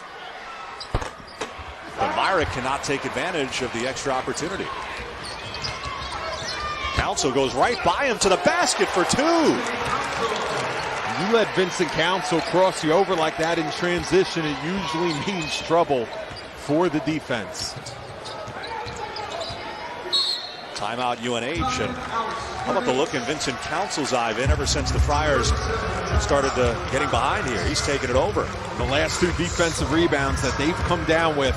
But Myrick cannot take advantage of the extra opportunity. Council goes right by him to the basket for two. You let Vincent Council cross you over like that in transition, it usually means trouble for the defense. Timeout UNH. And how about the look in Vincent Council's eye, Vin, ever since the Friars started getting behind here? He's taken it over. The last two defensive rebounds that they've come down with,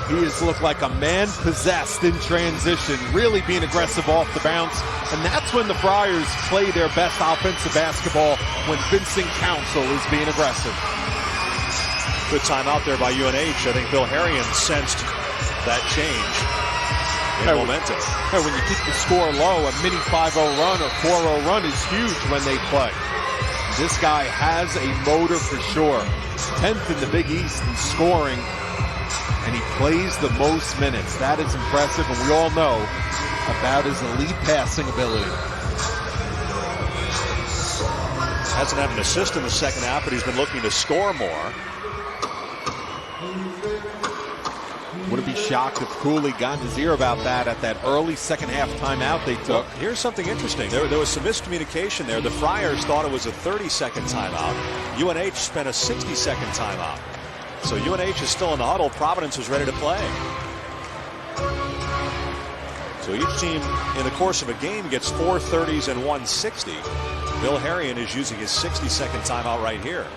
he has looked like a man possessed in transition, really being aggressive off the bounce. And that's when the Friars play their best offensive basketball, when Vincent Council is being aggressive. Good timeout there by UNH. I think Bill Harrion sensed that change in momentum. When you keep the score low, a mini 5-0 run or 4-0 run is huge when they play. This guy has a motor for sure. 10th in the Big East in scoring, and he plays the most minutes. That is impressive, and we all know about his elite passing ability. Hasn't had an assist in the second half, but he's been looking to score more. Wouldn't be shocked if Cooley got in his ear about that at that early second half timeout they took. Well, here's something interesting. There was some miscommunication there. The Friars thought it was a 30-second timeout. UNH spent a 60-second timeout. So UNH is still in the huddle. Providence is ready to play. So each team in the course of a game gets 4 30s and 1 60. Bill Harrion is using his 60-second timeout right here.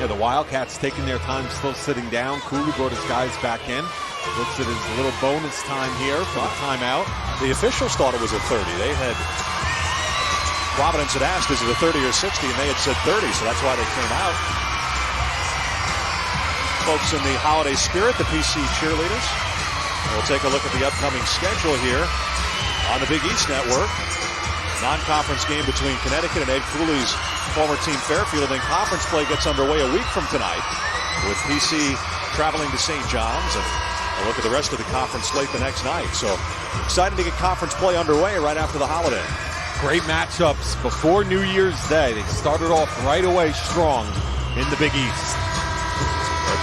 Yeah, the Wildcats taking their time, still sitting down. Cooley brought his guys back in. Looks at his little bonus time here for the timeout. The officials thought it was a 30. Providence had asked, is it a 30 or 60? And they had said 30, so that's why they came out. Folks in the holiday spirit, the PC cheerleaders. We'll take a look at the upcoming schedule here on the Big East Network. Non-conference game between Connecticut and Ed Cooley's former team Fairfield. And conference play gets underway a week from tonight, with PC traveling to St. John's, and a look at the rest of the conference slate the next night. So excited to get conference play underway right after the holiday. Great matchups before New Year's Day. They started off right away strong in the Big East.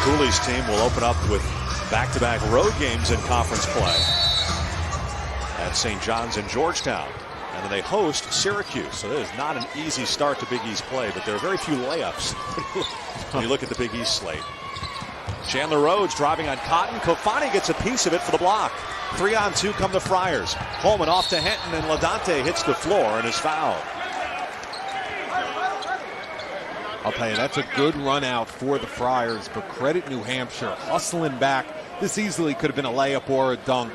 Cooley's team will open up with back-to-back road games in conference play at St. John's and Georgetown. And then they host Syracuse. So it is not an easy start to Big East play, but there are very few layups when you look at the Big East slate. Chandler Rhodes driving on Cotton. Kofani gets a piece of it for the block. 3-on-2 come the Friars. Coleman off to Henton, and Ladante hits the floor and is fouled. I'll tell you, that's a good run out for the Friars, but credit New Hampshire hustling back. This easily could have been a layup or a dunk.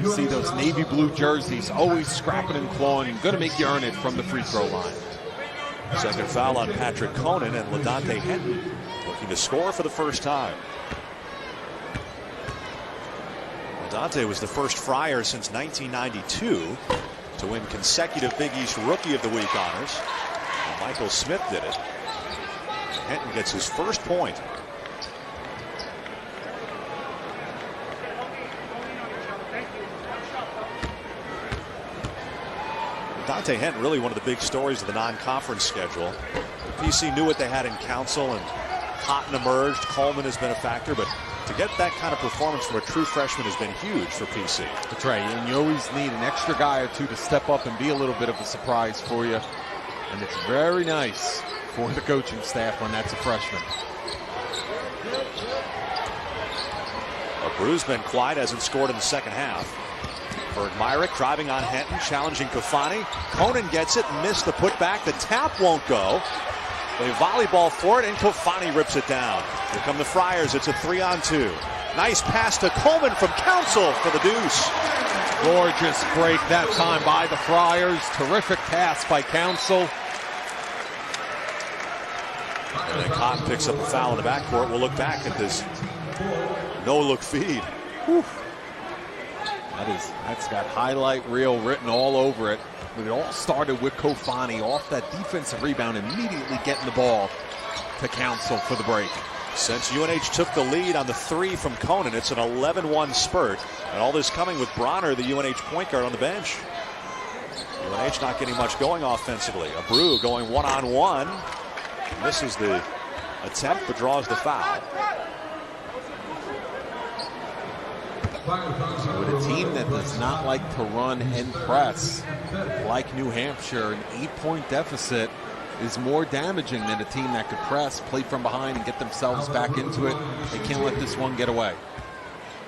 You see those navy blue jerseys always scrapping and clawing. Going to make you earn it from the free throw line. Second foul on Patrick Conan, and Ladante Henton looking to score for the first time. Ladante was the first Friar since 1992 to win consecutive Big East Rookie of the Week honors. And Michael Smith did it. Henton gets his first point. Dante Henton, really one of the big stories of the non-conference schedule. The PC knew what they had in Council, and Cotton emerged. Coleman has been a factor, but to get that kind of performance from a true freshman has been huge for PC. That's right, and you always need an extra guy or two to step up and be a little bit of a surprise for you. And it's very nice for the coaching staff when that's a freshman. Abreu's been quiet, hasn't scored in the second half. Berg Myrick driving on Henton, challenging Kofani. Conan gets it, missed the putback. The tap won't go. They volleyball for it, and Kofani rips it down. Here come the Friars. It's a 3-on-2. Nice pass to Coleman from Council for the deuce. Gorgeous break that time by the Friars. Terrific pass by Council. And then Cotton picks up a foul in the backcourt. We'll look back at this no-look feed. Whew. That's got highlight reel written all over it. But it all started with Kofani off that defensive rebound, immediately getting the ball to Council for the break. Since UNH took the lead on the 3 from Conan, it's an 11-1 spurt. And all this coming with Bronner, the UNH point guard, on the bench. UNH not getting much going offensively. Abreu going one-on-one. Misses the attempt, but draws the foul. With a team that does not like to run and press, like New Hampshire, an 8-point deficit is more damaging than a team that could press, play from behind, and get themselves back into it. They can't let this one get away.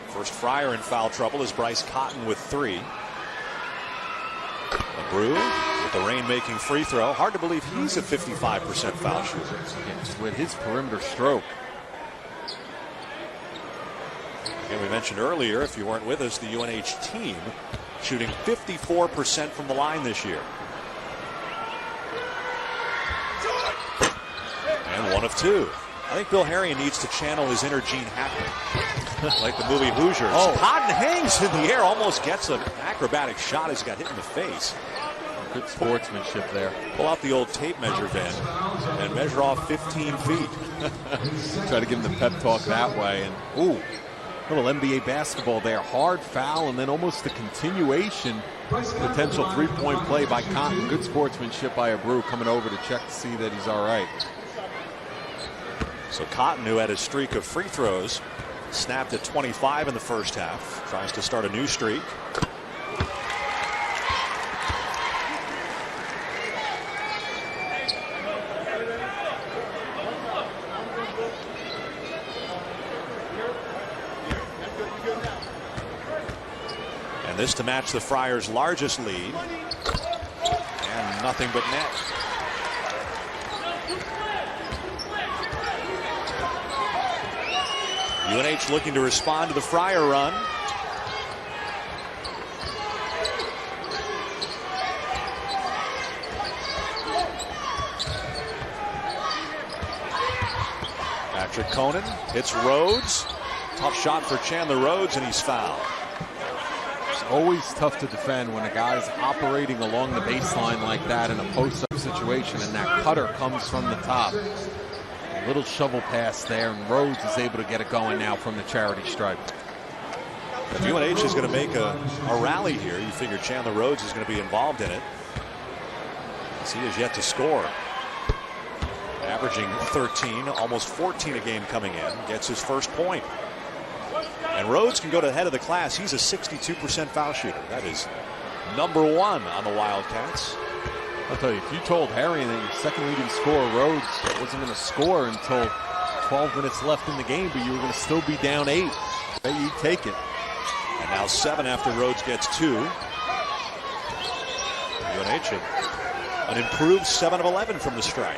First Friar in foul trouble is Bryce Cotton with 3. Abreu with the rain-making free throw. Hard to believe he's a 55% foul shooter. Yes, with his perimeter stroke. And we mentioned earlier, if you weren't with us, the UNH team shooting 54% from the line this year. And 1 of 2. I think Bill Harrion needs to channel his inner Gene Hackman, like the movie Hoosiers. Oh. Cotton hangs in the air, almost gets an acrobatic shot as he got hit in the face. Good sportsmanship there. Pull out the old tape measure, Ben, and measure off 15 feet. Try to give him the pep talk that way. And ooh, little NBA basketball there. Hard foul, and then almost a continuation. Potential 3-point play by Cotton. Good sportsmanship by Abreu coming over to check to see that he's all right. So Cotton, who had a streak of free throws, snapped at 25 in the first half. Tries to start a new streak. And this to match the Friars' largest lead. And nothing but net. UNH looking to respond to the Friar run. Patrick Conan hits Rhodes. Tough shot for Chandler Rhodes, and he's fouled. It's always tough to defend when a guy's operating along the baseline like that in a post-up situation, and that cutter comes from the top. A little shovel pass there, and Rhodes is able to get it going now from the charity stripe. If UNH is going to make a rally here, you figure Chandler Rhodes is going to be involved in it, as he has yet to score. Averaging 13, almost 14 a game coming in, gets his first point. And Rhodes can go to the head of the class. He's a 62% foul shooter. That is #1 on the Wildcats. I'll tell you, if you told Harrion that your second leading scorer, Rhodes, wasn't going to score until 12 minutes left in the game, but you were going to still be down 8, bet you'd take it. And now 7 after Rhodes gets 2. UNH an improved 7 of 11 from the strike.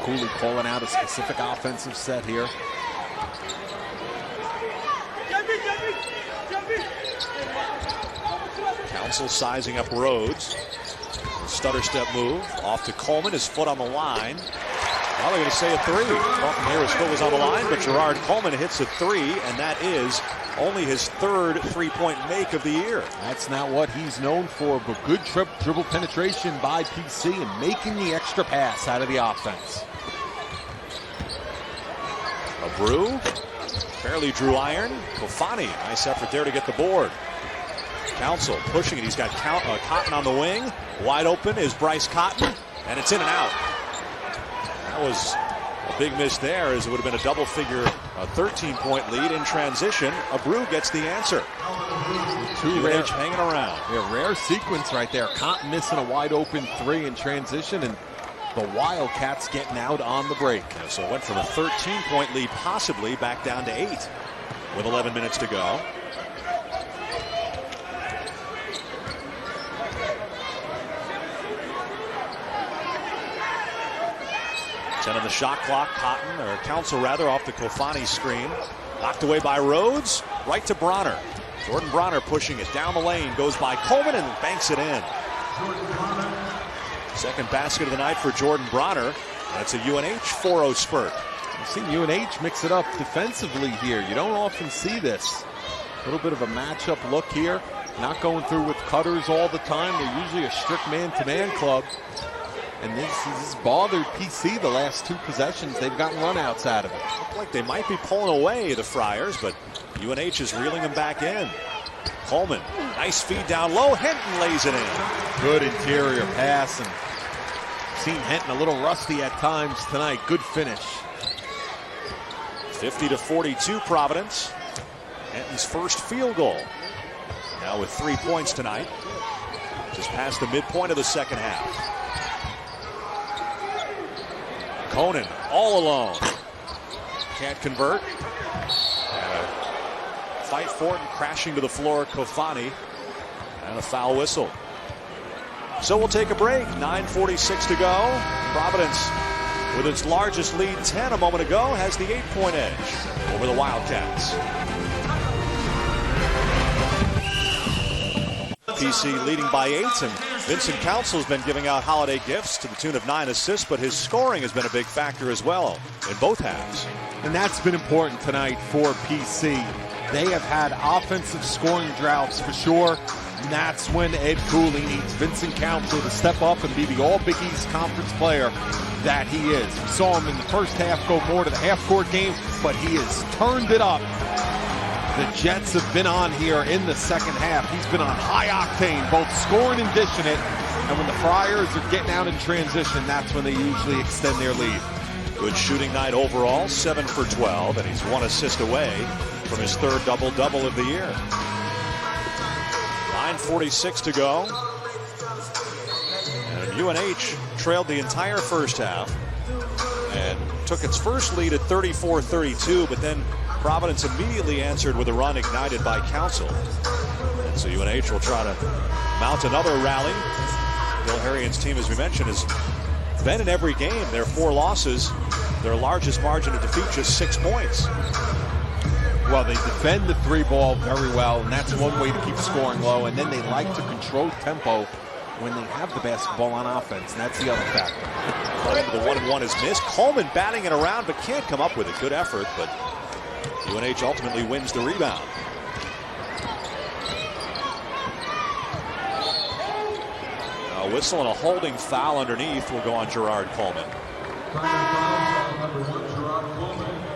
Cooley calling out a specific offensive set here. Council sizing up Rhodes. Stutter step move off to Coleman. His foot on the line. Well, they're going to say a 3. Talking here, his foot was on the line, but Gerard Coleman hits a 3, and that is only his 3rd 3-point make of the year. That's not what he's known for, but good dribble penetration by PC and making the extra pass out of the offense. Abreu barely drew iron. Kofani, nice effort there to get the board. Council pushing it. He's got Cotton on the wing. Wide open is Bryce Cotton, and it's in and out. That was a big miss there, as it would have been a double-figure 13-point lead in transition. Abreu gets the answer. Two rare hanging around. Yeah, rare sequence right there. Cotton missing a wide-open 3 in transition, and the Wildcats getting out on the break. Yeah, so it went from a 13-point lead possibly back down to 8 with 11 minutes to go. 10 on the shot clock. Cotton, or Council rather, off the Kofani screen. Knocked away by Rhodes. Right to Bronner. Jordan Bronner pushing it down the lane. Goes by Coleman and banks it in. Second basket of the night for Jordan Bronner. That's a UNH 4-0 spurt. You've seen UNH mix it up defensively here. You don't often see this. A little bit of a matchup look here. Not going through with cutters all the time. They're usually a strict man-to-man club. And this has bothered PC the last 2 possessions. They've gotten runouts out of it. Look like they might be pulling away, the Friars, but UNH is reeling them back in. Coleman, nice feed down low. Henton lays it in. Good interior pass, and seen Henton a little rusty at times tonight. Good finish. 50-42 Providence. Henton's first field goal. Now with 3 points tonight. Just past the midpoint of the second half. Conan all alone. Can't convert. Fight for it and crashing to the floor, Kofani. And a foul whistle. So we'll take a break. 9:46 to go. Providence, with its largest lead, 10 a moment ago, has the 8-point edge over the Wildcats. PC leading by 8, and Vincent Council has been giving out holiday gifts to the tune of 9 assists, but his scoring has been a big factor as well in both halves. And that's been important tonight for PC. They have had offensive scoring droughts for sure, and that's when Ed Cooley needs Vincent Council to step up and be the All-Big East Conference player that he is. We saw him in the first half go more to the half-court game, but he has turned it up. The Jets have been on here in the second half. He's been on high octane, both scoring and dishing it. And when the Friars are getting out in transition, that's when they usually extend their lead. Good shooting night overall, 7 for 12, and he's 1 assist away from his 3rd double-double of the year. 9:46 to go. And UNH trailed the entire first half and took its first lead at 34-32, but then Providence immediately answered with a run ignited by Council. And so UNH will try to mount another rally. Bill Harrian's team, as we mentioned, has been in every game. Their 4 losses, their largest margin of defeat, just 6 points. Well, they defend the 3-ball very well, and that's one way to keep scoring low. And then they like to control tempo when they have the basketball on offense, and that's the other factor. The 1-1 is missed. Coleman batting it around, but can't come up with it. Good effort, but UNH ultimately wins the rebound. A whistle and a holding foul underneath will go on Gerard Coleman.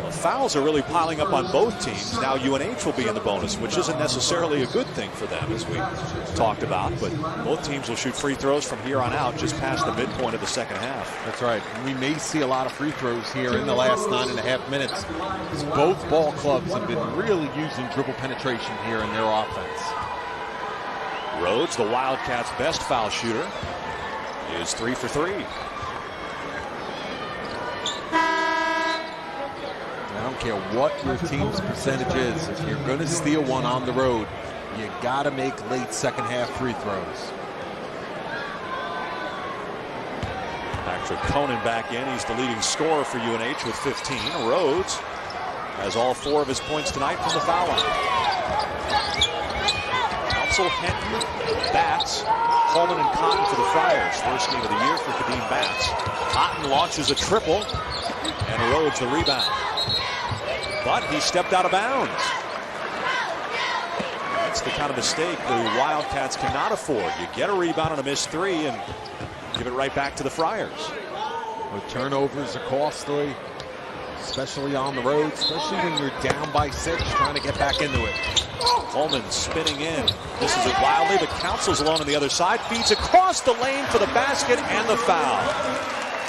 The fouls are really piling up on both teams. Now UNH will be in the bonus, which isn't necessarily a good thing for them, as we talked about. But both teams will shoot free throws from here on out, just past the midpoint of the second half. That's right. We may see a lot of free throws here in the last 9.5 minutes, because both ball clubs have been really using dribble penetration here in their offense. Rhodes, the Wildcats' best foul shooter, is 3 for 3. I don't care what your team's percentage is. If you're going to steal one on the road, you got to make late second half free throws. Patrick Conan back in. He's the leading scorer for UNH with 15. Rhodes has all 4 of his points tonight from the foul line. Council, Henton, Batts, Coleman, and Cotton for the Friars. First game of the year for Kadeem Batts. Cotton launches a triple, and Rhodes the rebound. But he stepped out of bounds. That's the kind of mistake the Wildcats cannot afford. You get a rebound on a missed 3 and give it right back to the Friars. Well, turnovers are costly, especially on the road, especially when you're down by 6 trying to get back into it. Coleman spinning in. Misses it wildly, but Council's alone on the other side. Feeds across the lane for the basket and the foul.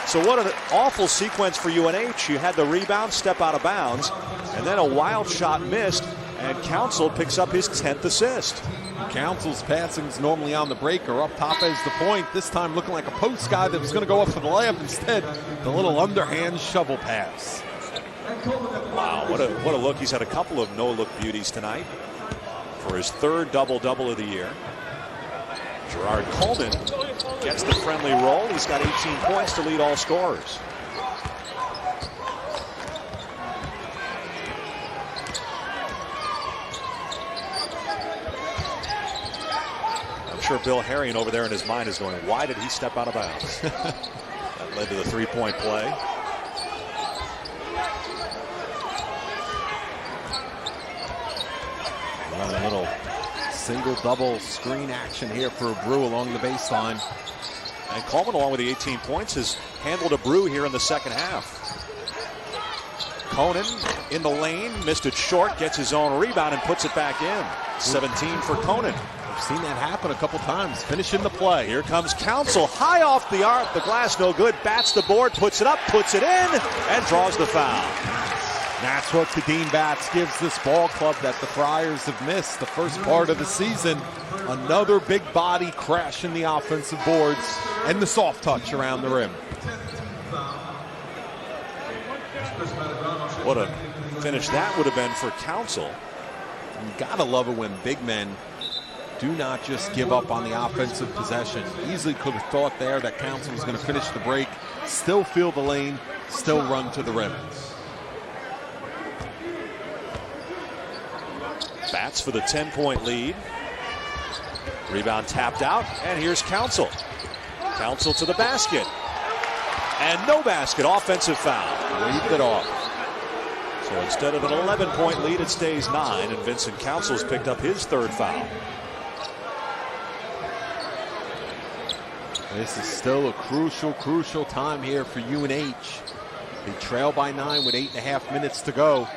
So what an awful sequence for UNH. You had the rebound, step out of bounds, and then a wild shot missed, and Council picks up his 10th assist. Council's passing's normally on the break or up top as the point. This time looking like a post guy that was going to go up for the layup. Instead, the little underhand shovel pass. Wow, what a look. He's had a couple of no-look beauties tonight for his 3rd double-double of the year. Gerard Coleman gets the friendly roll. He's got 18 points to lead all scorers. I'm sure Bill Harrian over there in his mind is going, why did he step out of bounds? That led to the 3-point play. Well, a little single double screen action here for Brew along the baseline. And Coleman, along with the 18 points, has handled a brew here in the second half. Conan in the lane, missed it short, gets his own rebound and puts it back in. 17 for Conan. We've seen that happen a couple times, finishing the play. Here comes Council, high off the arc, the glass no good, bats the board, puts it up, puts it in, and draws the foul. That's what Kadeem Bats gives this ball club that the Friars have missed the first part of the season. Another big body crash in the offensive boards and the soft touch around the rim. What a finish that would have been for Council. You gotta love it when big men do not just give up on the offensive possession. Easily could have thought there that Council was going to finish the break, still feel the lane, still run to the rim. Bats for the 10-point lead. Rebound tapped out, and here's Council. Council to the basket. And no basket, offensive foul. Waved it off. So instead of an 11-point lead, it stays 9, and Vincent Council's picked up his third foul. This is still a crucial time here for UNH. They trail by 9 with 8.5 minutes to go.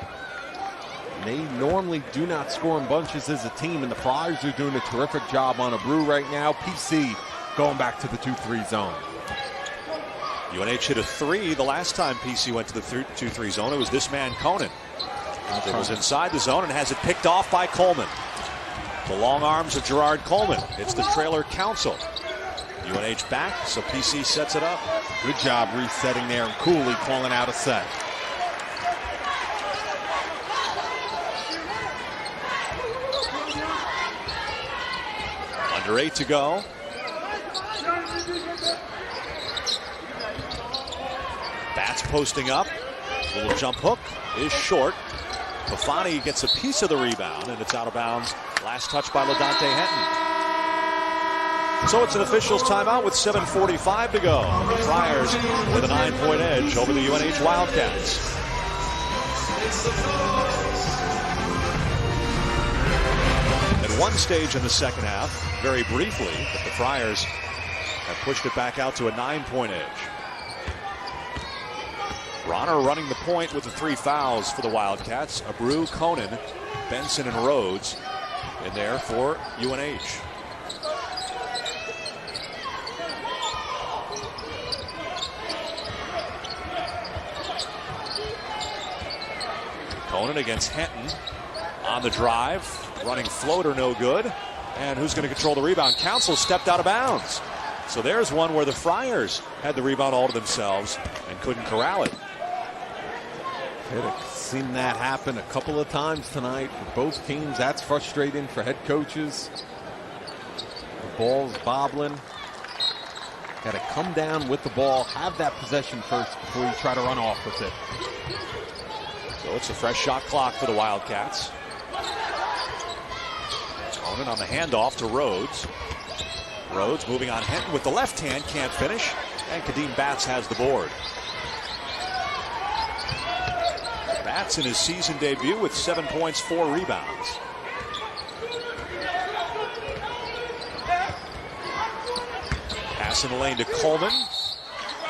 They normally do not score in bunches as a team, and the Friars are doing a terrific job on a brew right now. PC going back to the 2-3 zone. UNH hit a 3 the last time PC went to the 2-3 zone. It was this man, Conan. It was inside the zone and has it picked off by Coleman. The long arms of Gerard Coleman. It's the trailer Council. UNH back, so PC sets it up. Good job resetting there and Cooley calling out a set. Under 8 to go. Bats posting up. Little jump hook is short. Fafani gets a piece of the rebound, and it's out of bounds. Last touch by LaDante Henton. So it's an officials timeout with 7:45 to go. The Friars with a 9-point edge over the UNH Wildcats. At one stage in the second half, very briefly, but the Friars have pushed it back out to a 9-point edge. Ronner running the point with the 3 fouls for the Wildcats. Abreu, Conan, Benson, and Rhodes in there for UNH. Conan against Henton on the drive, running floater no good. And who's going to control the rebound? Council stepped out of bounds. So there's one where the Friars had the rebound all to themselves and couldn't corral it. Seen that happen a couple of times tonight for both teams. That's frustrating for head coaches. The ball's bobbling. Got to come down with the ball, have that possession first before you try to run off with it. So it's a fresh shot clock for the Wildcats. Conan on the handoff to Rhodes. Rhodes moving on Henton with the left hand, can't finish. And Kadeem Bats has the board. Bats in his season debut with 7 points, 4 rebounds. Pass in the lane to Coleman.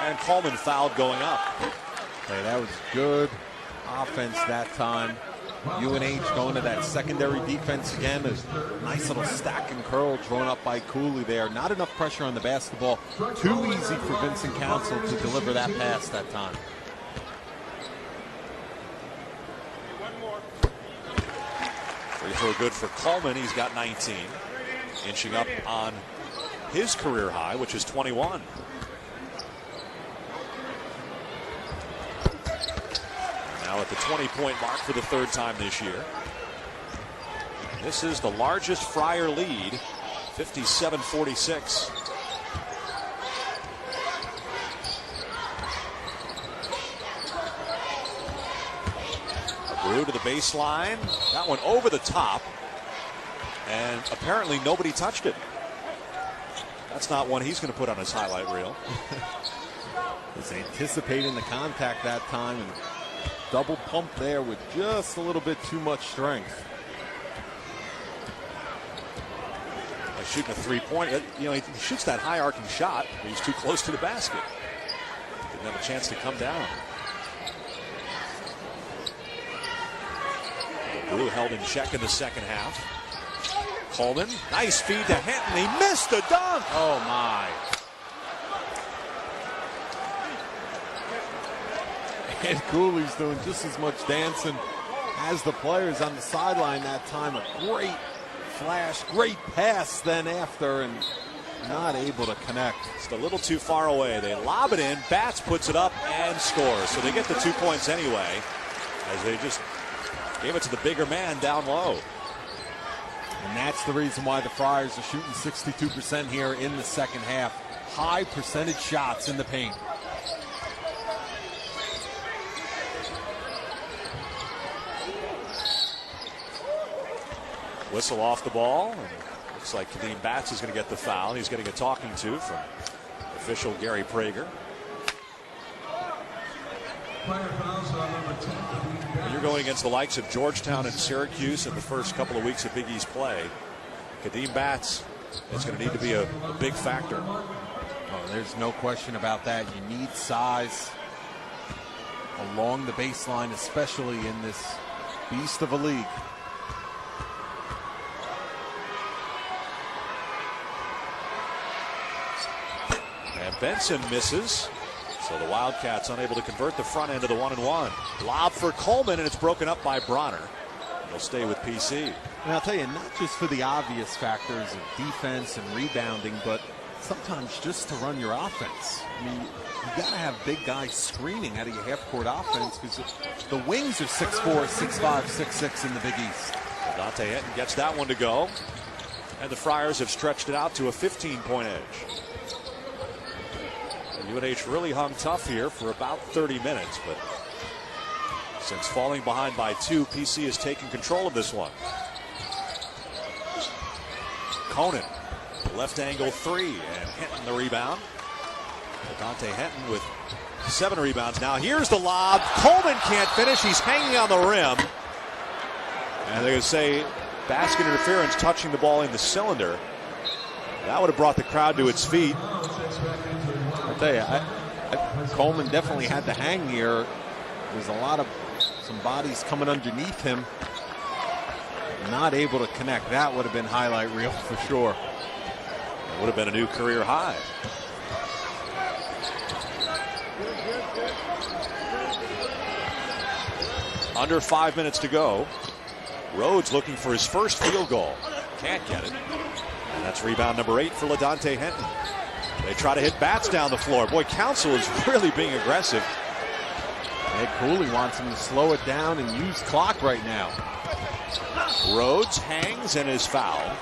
And Coleman fouled going up. Hey, that was good offense that time. UNH going to that secondary defense again. There's a nice little stack and curl thrown up by Cooley there. Not enough pressure on the basketball. Too easy for Vincent Council to deliver that pass that time. Free throw good for Coleman. He's got 19. Inching up on his career high, which is 21. Now at the 20-point mark for the 3rd time this year. This is the largest Friar lead, 57-46. Abreu to the baseline. That one over the top. And apparently nobody touched it. That's not one he's going to put on his highlight reel. He's anticipating the contact that time and double pump there with just a little bit too much strength. shooting a three-pointer. You know, he shoots that high arcing shot, but he's too close to the basket. Didn't have a chance to come down. Blue held in check in the second half. Coleman, nice feed to Hinton. He missed the dunk. Oh my. And Cooley's doing just as much dancing as the players on the sideline that time. A great flash, great pass then after, and not able to connect. Just a little too far away. They lob it in. Batts puts it up and scores. So they get the 2 points anyway, as they just gave it to the bigger man down low. And that's the reason why the Friars are shooting 62% here in the second half. High percentage shots in the paint. Whistle off the ball. And looks like Kadeem Batts is going to get the foul. He's getting a talking to from official Gary Prager. When you're going against the likes of Georgetown and Syracuse in the first couple of weeks of Big East play, Kadeem Batts is going to need to be a big factor. Oh, there's no question about that. You need size along the baseline, especially in this beast of a league. And Benson misses. So the Wildcats unable to convert the front end of the 1-and-1. Lob for Coleman, and it's broken up by Bronner. He'll stay with PC. And I'll tell you, not just for the obvious factors of defense and rebounding, but sometimes just to run your offense. I mean, you got to have big guys screening out of your half-court offense, because the wings are 6'4", 6'5", 6'6" in the Big East. Dante Hinton gets that one to go. And the Friars have stretched it out to a 15-point edge. UNH really hung tough here for about 30 minutes, but since falling behind by 2, PC has taken control of this one. Conan, left angle 3, and Hinton the rebound. Dante Hinton with 7 rebounds now. Here's the lob. Coleman can't finish. He's hanging on the rim. And they're going to say basket interference, touching the ball in the cylinder. That would have brought the crowd to its feet. I'll tell you, Coleman definitely had to hang here. There's some bodies coming underneath him. Not able to connect. That would have been highlight reel for sure. It would have been a new career high. Under 5 minutes to go. Rhodes looking for his first field goal. Can't get it. And that's rebound number 8 for LaDante Hinton. They try to hit Batts down the floor. Boy, Council is really being aggressive. Ed Cooley wants him to slow it down and use clock right now. Rhodes hangs and is fouled.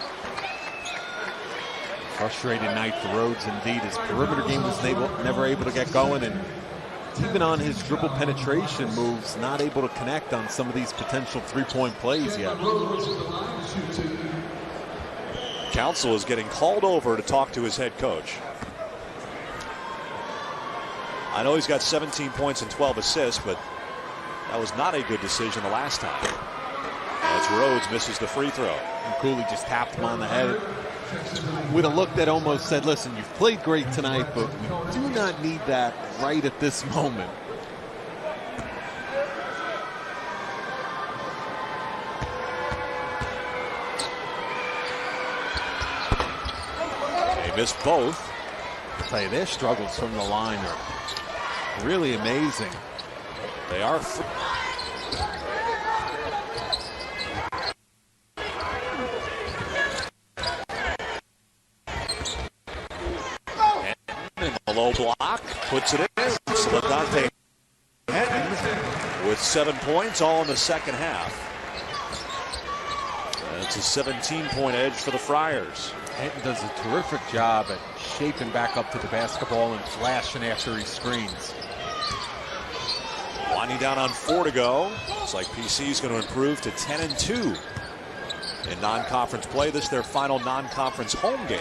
Frustrated night for Rhodes indeed. His perimeter game was never able to get going, and even on his dribble penetration moves, not able to connect on some of these potential three-point plays yet. Council is getting called over to talk to his head coach. I know he's got 17 points and 12 assists, but that was not a good decision the last time. As Rhodes misses the free throw. And Cooley just tapped him on the head with a look that almost said, listen, you've played great tonight, but we do not need that right at this moment. They missed both. I'll tell you, their struggles from the line are really amazing. They are. And the low block puts it in. So LaDante Hinton with 7 points, all in the second half. And it's a 17-point edge for the Friars. Hinton does a terrific job at shaping back up to the basketball and flashing after he screens. Winding down on 4 to go. Looks like PC is going to improve to 10-2 in non-conference play. This is their final non-conference home game.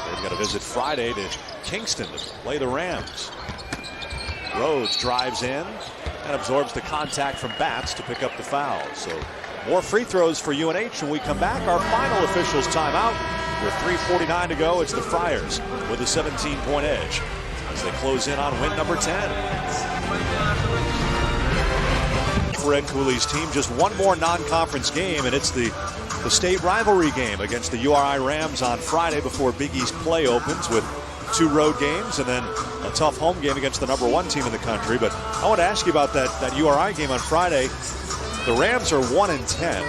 They've got to visit Friday to Kingston to play the Rams. Rhodes drives in and absorbs the contact from Batts to pick up the foul. So More free throws for UNH when we come back. Our final officials timeout. With 3:49 to go, it's the Friars with a 17-point edge as they close in on win number 10. For Ed Cooley's team, just one more non-conference game, and it's the state rivalry game against the URI Rams on Friday before Big East play opens with 2 road games and then a tough home game against the #1 team in the country. But I want to ask you about that URI game on Friday. The Rams are 1-10,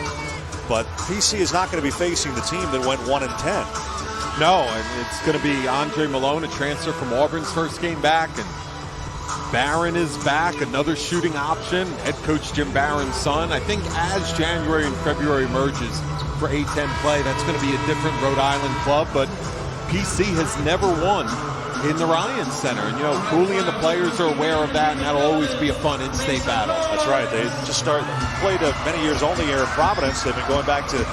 but PC is not going to be facing the team that went 1-10. No, and it's going to be Andre Malone, a transfer from Auburn's first game back, and Barron is back, another shooting option. Head coach Jim Barron's son. I think as January and February merges for A-10 play, that's going to be a different Rhode Island club, but PC has never won in the Ryan Center. And, Cooley and the players are aware of that, and that'll always be a fun in-state battle. That's right. They just played many years only here in Providence. They've been going back to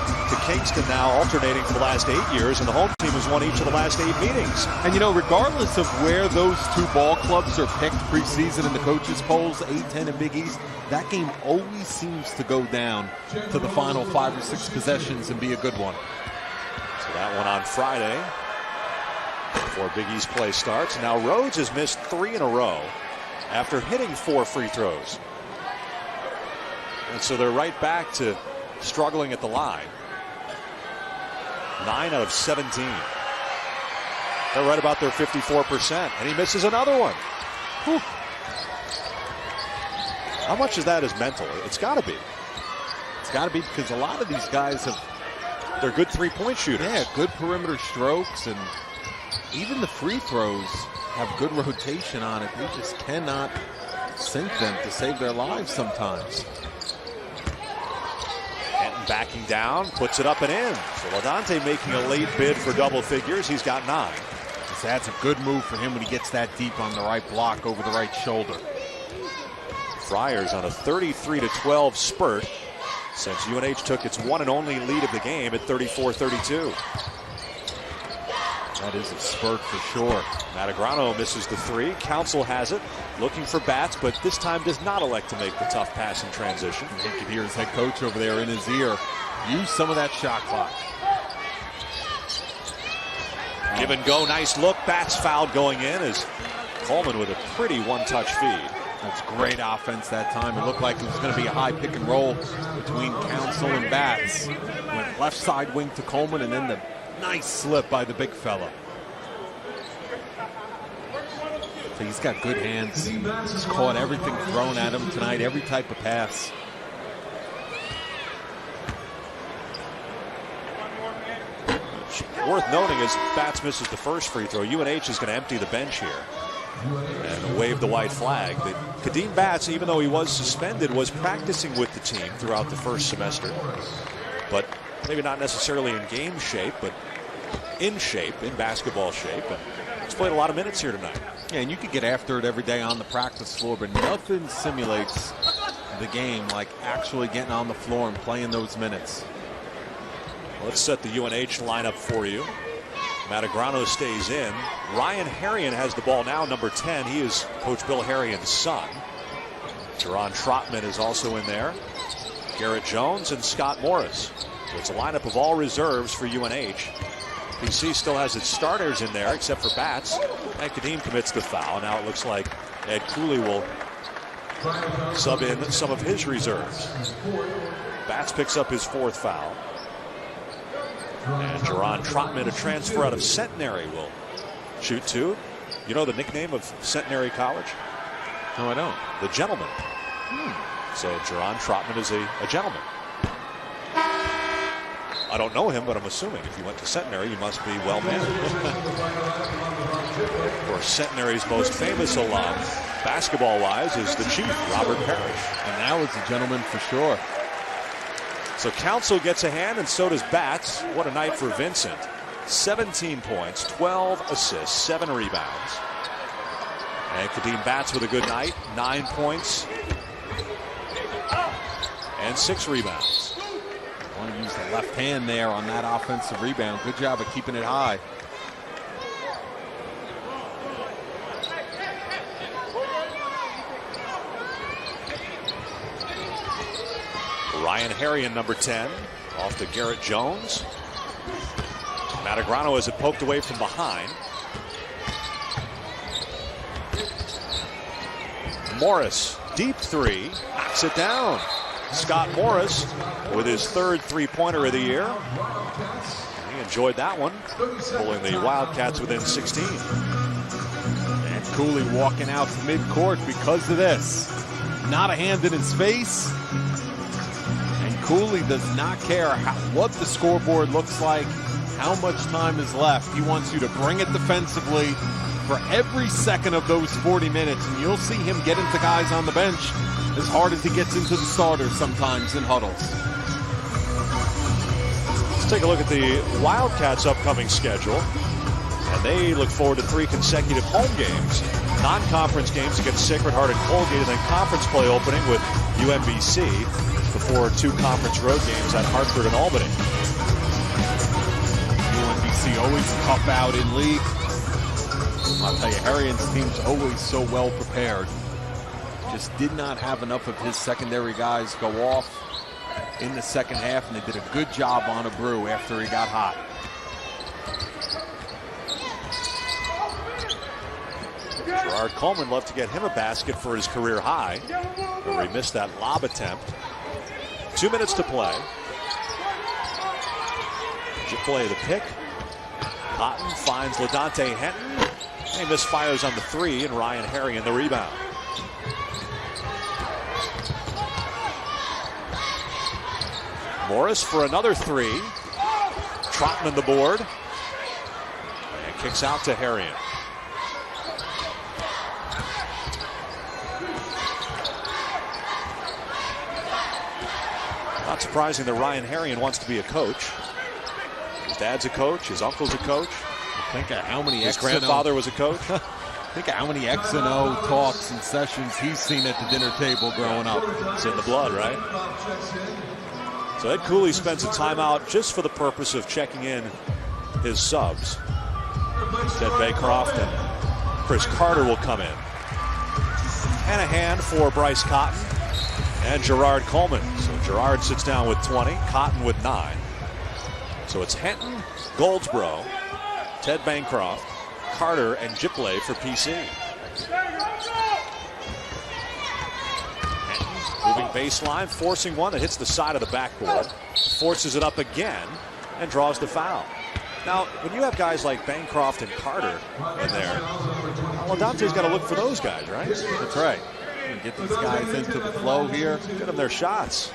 Kingston now, alternating for the last 8 years, and the home team has won each of the last 8 meetings. And, regardless of where those 2 ball clubs are picked preseason in the coaches' polls, A-10 and Big East, that game always seems to go down to the final 5 or 6 possessions and be a good one. So that one on Friday before Big East play starts. Now Rhodes has missed 3 in a row after hitting 4 free throws. And so they're right back to struggling at the line. 9 out of 17. They're right about their 54%. And he misses another one. Whew. How much of that is mental? It's got to be. It's got to be because a lot of these guys they're good 3-point shooters. Yeah, good perimeter strokes, and even the free throws have good rotation on it. They just cannot sink them to save their lives sometimes. Kenton backing down, puts it up and in. So Ladante making a late bid for double figures. He's got 9. That's a good move for him when he gets that deep on the right block over the right shoulder. Friars on a 33-12 spurt since UNH took its one and only lead of the game at 34-32. That is a spurt for sure. Matagrano misses the 3. Council has it, looking for Bats, but this time does not elect to make the tough pass in transition. You can hear his head coach over there in his ear. Use some of that shot clock. Give and go, nice look. Bats fouled going in as Coleman with a pretty one-touch feed. That's great offense that time. It looked like it was going to be a high pick and roll between Council and Bats. Went left side wing to Coleman, and then the nice slip by the big fella. So he's got good hands. He's caught everything thrown at him tonight, every type of pass. Worth noting as Bats misses the first free throw, UNH is going to empty the bench here and wave the white flag. Kadeem Bats, even though he was suspended, was practicing with the team throughout the first semester, but maybe not necessarily in game shape, but in shape, in basketball shape, and he's played a lot of minutes here tonight. Yeah, and you could get after it every day on the practice floor, but nothing simulates the game like actually getting on the floor and playing those minutes. Let's set the UNH lineup for you. Matagrano stays in. Ryan Harrion has the ball now, number 10. He is Coach Bill Harrion's son. Jerron Trotman is also in there. Garrett Jones and Scott Morris. So it's a lineup of all reserves for UNH. BC still has its starters in there except for Bats. And Kadeem commits the foul. Now it looks like Ed Cooley will sub in some of his reserves. Bats picks up his 4th foul. And Jerron Trotman, a transfer out of Centenary, will shoot 2. You know the nickname of Centenary College? No, I don't. The Gentleman. So Jerron Trotman is a gentleman. I don't know him, but I'm assuming if you went to Centenary, you must be well-mannered. Of course, Centenary's most famous alum, basketball-wise, is the Chief, Robert Parrish. And now it's a gentleman for sure. So Council gets a hand, and so does Bats. What a night for Vincent. 17 points, 12 assists, 7 rebounds. And Kadeem Bats with a good night, 9 points and 6 rebounds. Want to use the left hand there on that offensive rebound. Good job of keeping it high. Ryan Harrion, number 10, off to Garrett Jones. Matagrano has it poked away from behind. Morris, deep three, knocks it down. Scott Morris with his third three-pointer of the year. He enjoyed that one, pulling the Wildcats within 16. And Cooley walking out to midcourt because of this. Not a hand in his face. And Cooley does not care what the scoreboard looks like, how much time is left. He wants you to bring it defensively for every second of those 40 minutes, and you'll see him get into guys on the bench as hard as he gets into the starters sometimes in huddles. Let's take a look at the Wildcats' upcoming schedule. And they look forward to 3 consecutive home games. Non-conference games against Sacred Heart and Colgate, and then conference play opening with UMBC before 2 conference road games at Hartford and Albany. UMBC always tough out in league. I'll tell you, Harrion's team's always so well prepared. Just did not have enough of his secondary guys go off in the second half, and they did a good job on Abreu after he got hot. Gerard Coleman loved to get him a basket for his career high, but he missed that lob attempt. 2 minutes to play. Jipley the pick. Cotton finds LaDante Henton. He misfires on the 3, and Ryan Harrion the rebound. Morris for another 3. Trotman the board. And kicks out to Harrion. Not surprising that Ryan Harrion wants to be a coach. His dad's a coach. His uncle's a coach. Think of how many his grandfather was a coach. Think of how many X and O talks and sessions he's seen at the dinner table growing up. It's in the blood, right? So Ed Cooley spends a timeout just for the purpose of checking in his subs. Ted Baycroft and Chris Carter will come in. And a hand for Bryce Cotton and Gerard Coleman. So Gerard sits down with 20, Cotton with 9. So it's Henton, Goldsboro, Ted Bancroft, Carter, and Jipley for PC. Henton moving baseline, forcing one that hits the side of the backboard. Forces it up again and draws the foul. Now, when you have guys like Bancroft and Carter in there, well, Dante's got to look for those guys, right? That's right. Get these guys into the flow here. Get them their shots.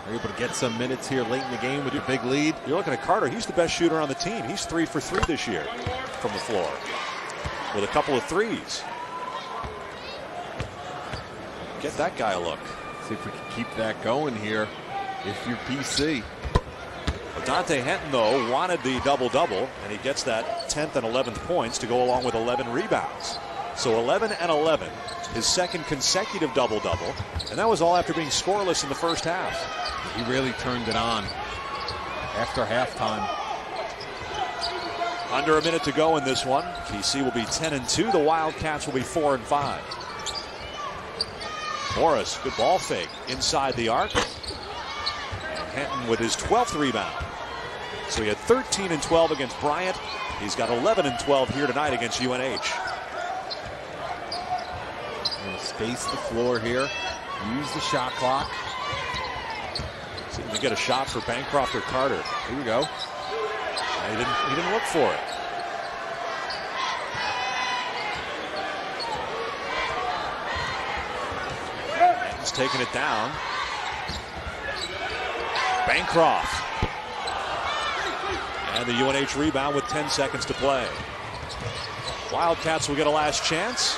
They're able to get some minutes here late in the game with a big lead. You're looking at Carter. He's the best shooter on the team. He's 3 for 3 this year from the floor with a couple of threes. Get that guy a look. See if we can keep that going here if you're PC. Dante Henton, though, wanted the double-double, and he gets that 10th and 11th points to go along with 11 rebounds. So 11 and 11, his second consecutive double-double, and that was all after being scoreless in the first half. He really turned it on after halftime. Under a minute to go in this one. PC will be 10-2. The Wildcats will be 4-5. Morris, good ball fake inside the arc. And Henton with his 12th rebound. So he had 13 and 12 against Bryant. He's got 11 and 12 here tonight against UNH. Space the floor here. Use the shot clock. See if we get a shot for Bancroft or Carter. Here we go. He didn't look for it. He's taking it down. Bancroft. And the UNH rebound with 10 seconds to play. Wildcats will get a last chance.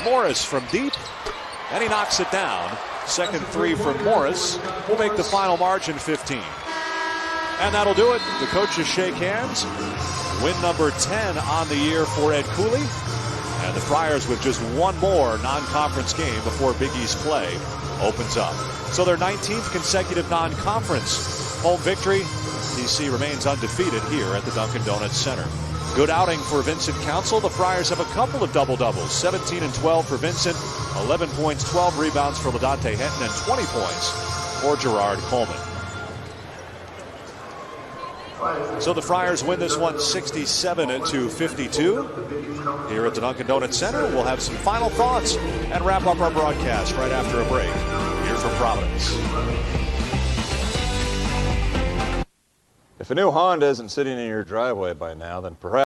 Morris from deep, and he knocks it down. Second 3 from Morris will make the final margin 15. And that'll do it. The coaches shake hands. Win number 10 on the year for Ed Cooley. And the Friars with just one more non-conference game before Big East play opens up. So their 19th consecutive non-conference home victory. DC remains undefeated here at the Dunkin' Donuts Center. Good outing for Vincent Council. The Friars have a couple of double-doubles. 17 and 12 for Vincent, 11 points, 12 rebounds for LaDante Henton, and 20 points for Gerard Coleman. So the Friars win this one 67-52. Here at the Dunkin' Donuts Center, we'll have some final thoughts and wrap up our broadcast right after a break. Here from Providence. If a new Honda isn't sitting in your driveway by now, then perhaps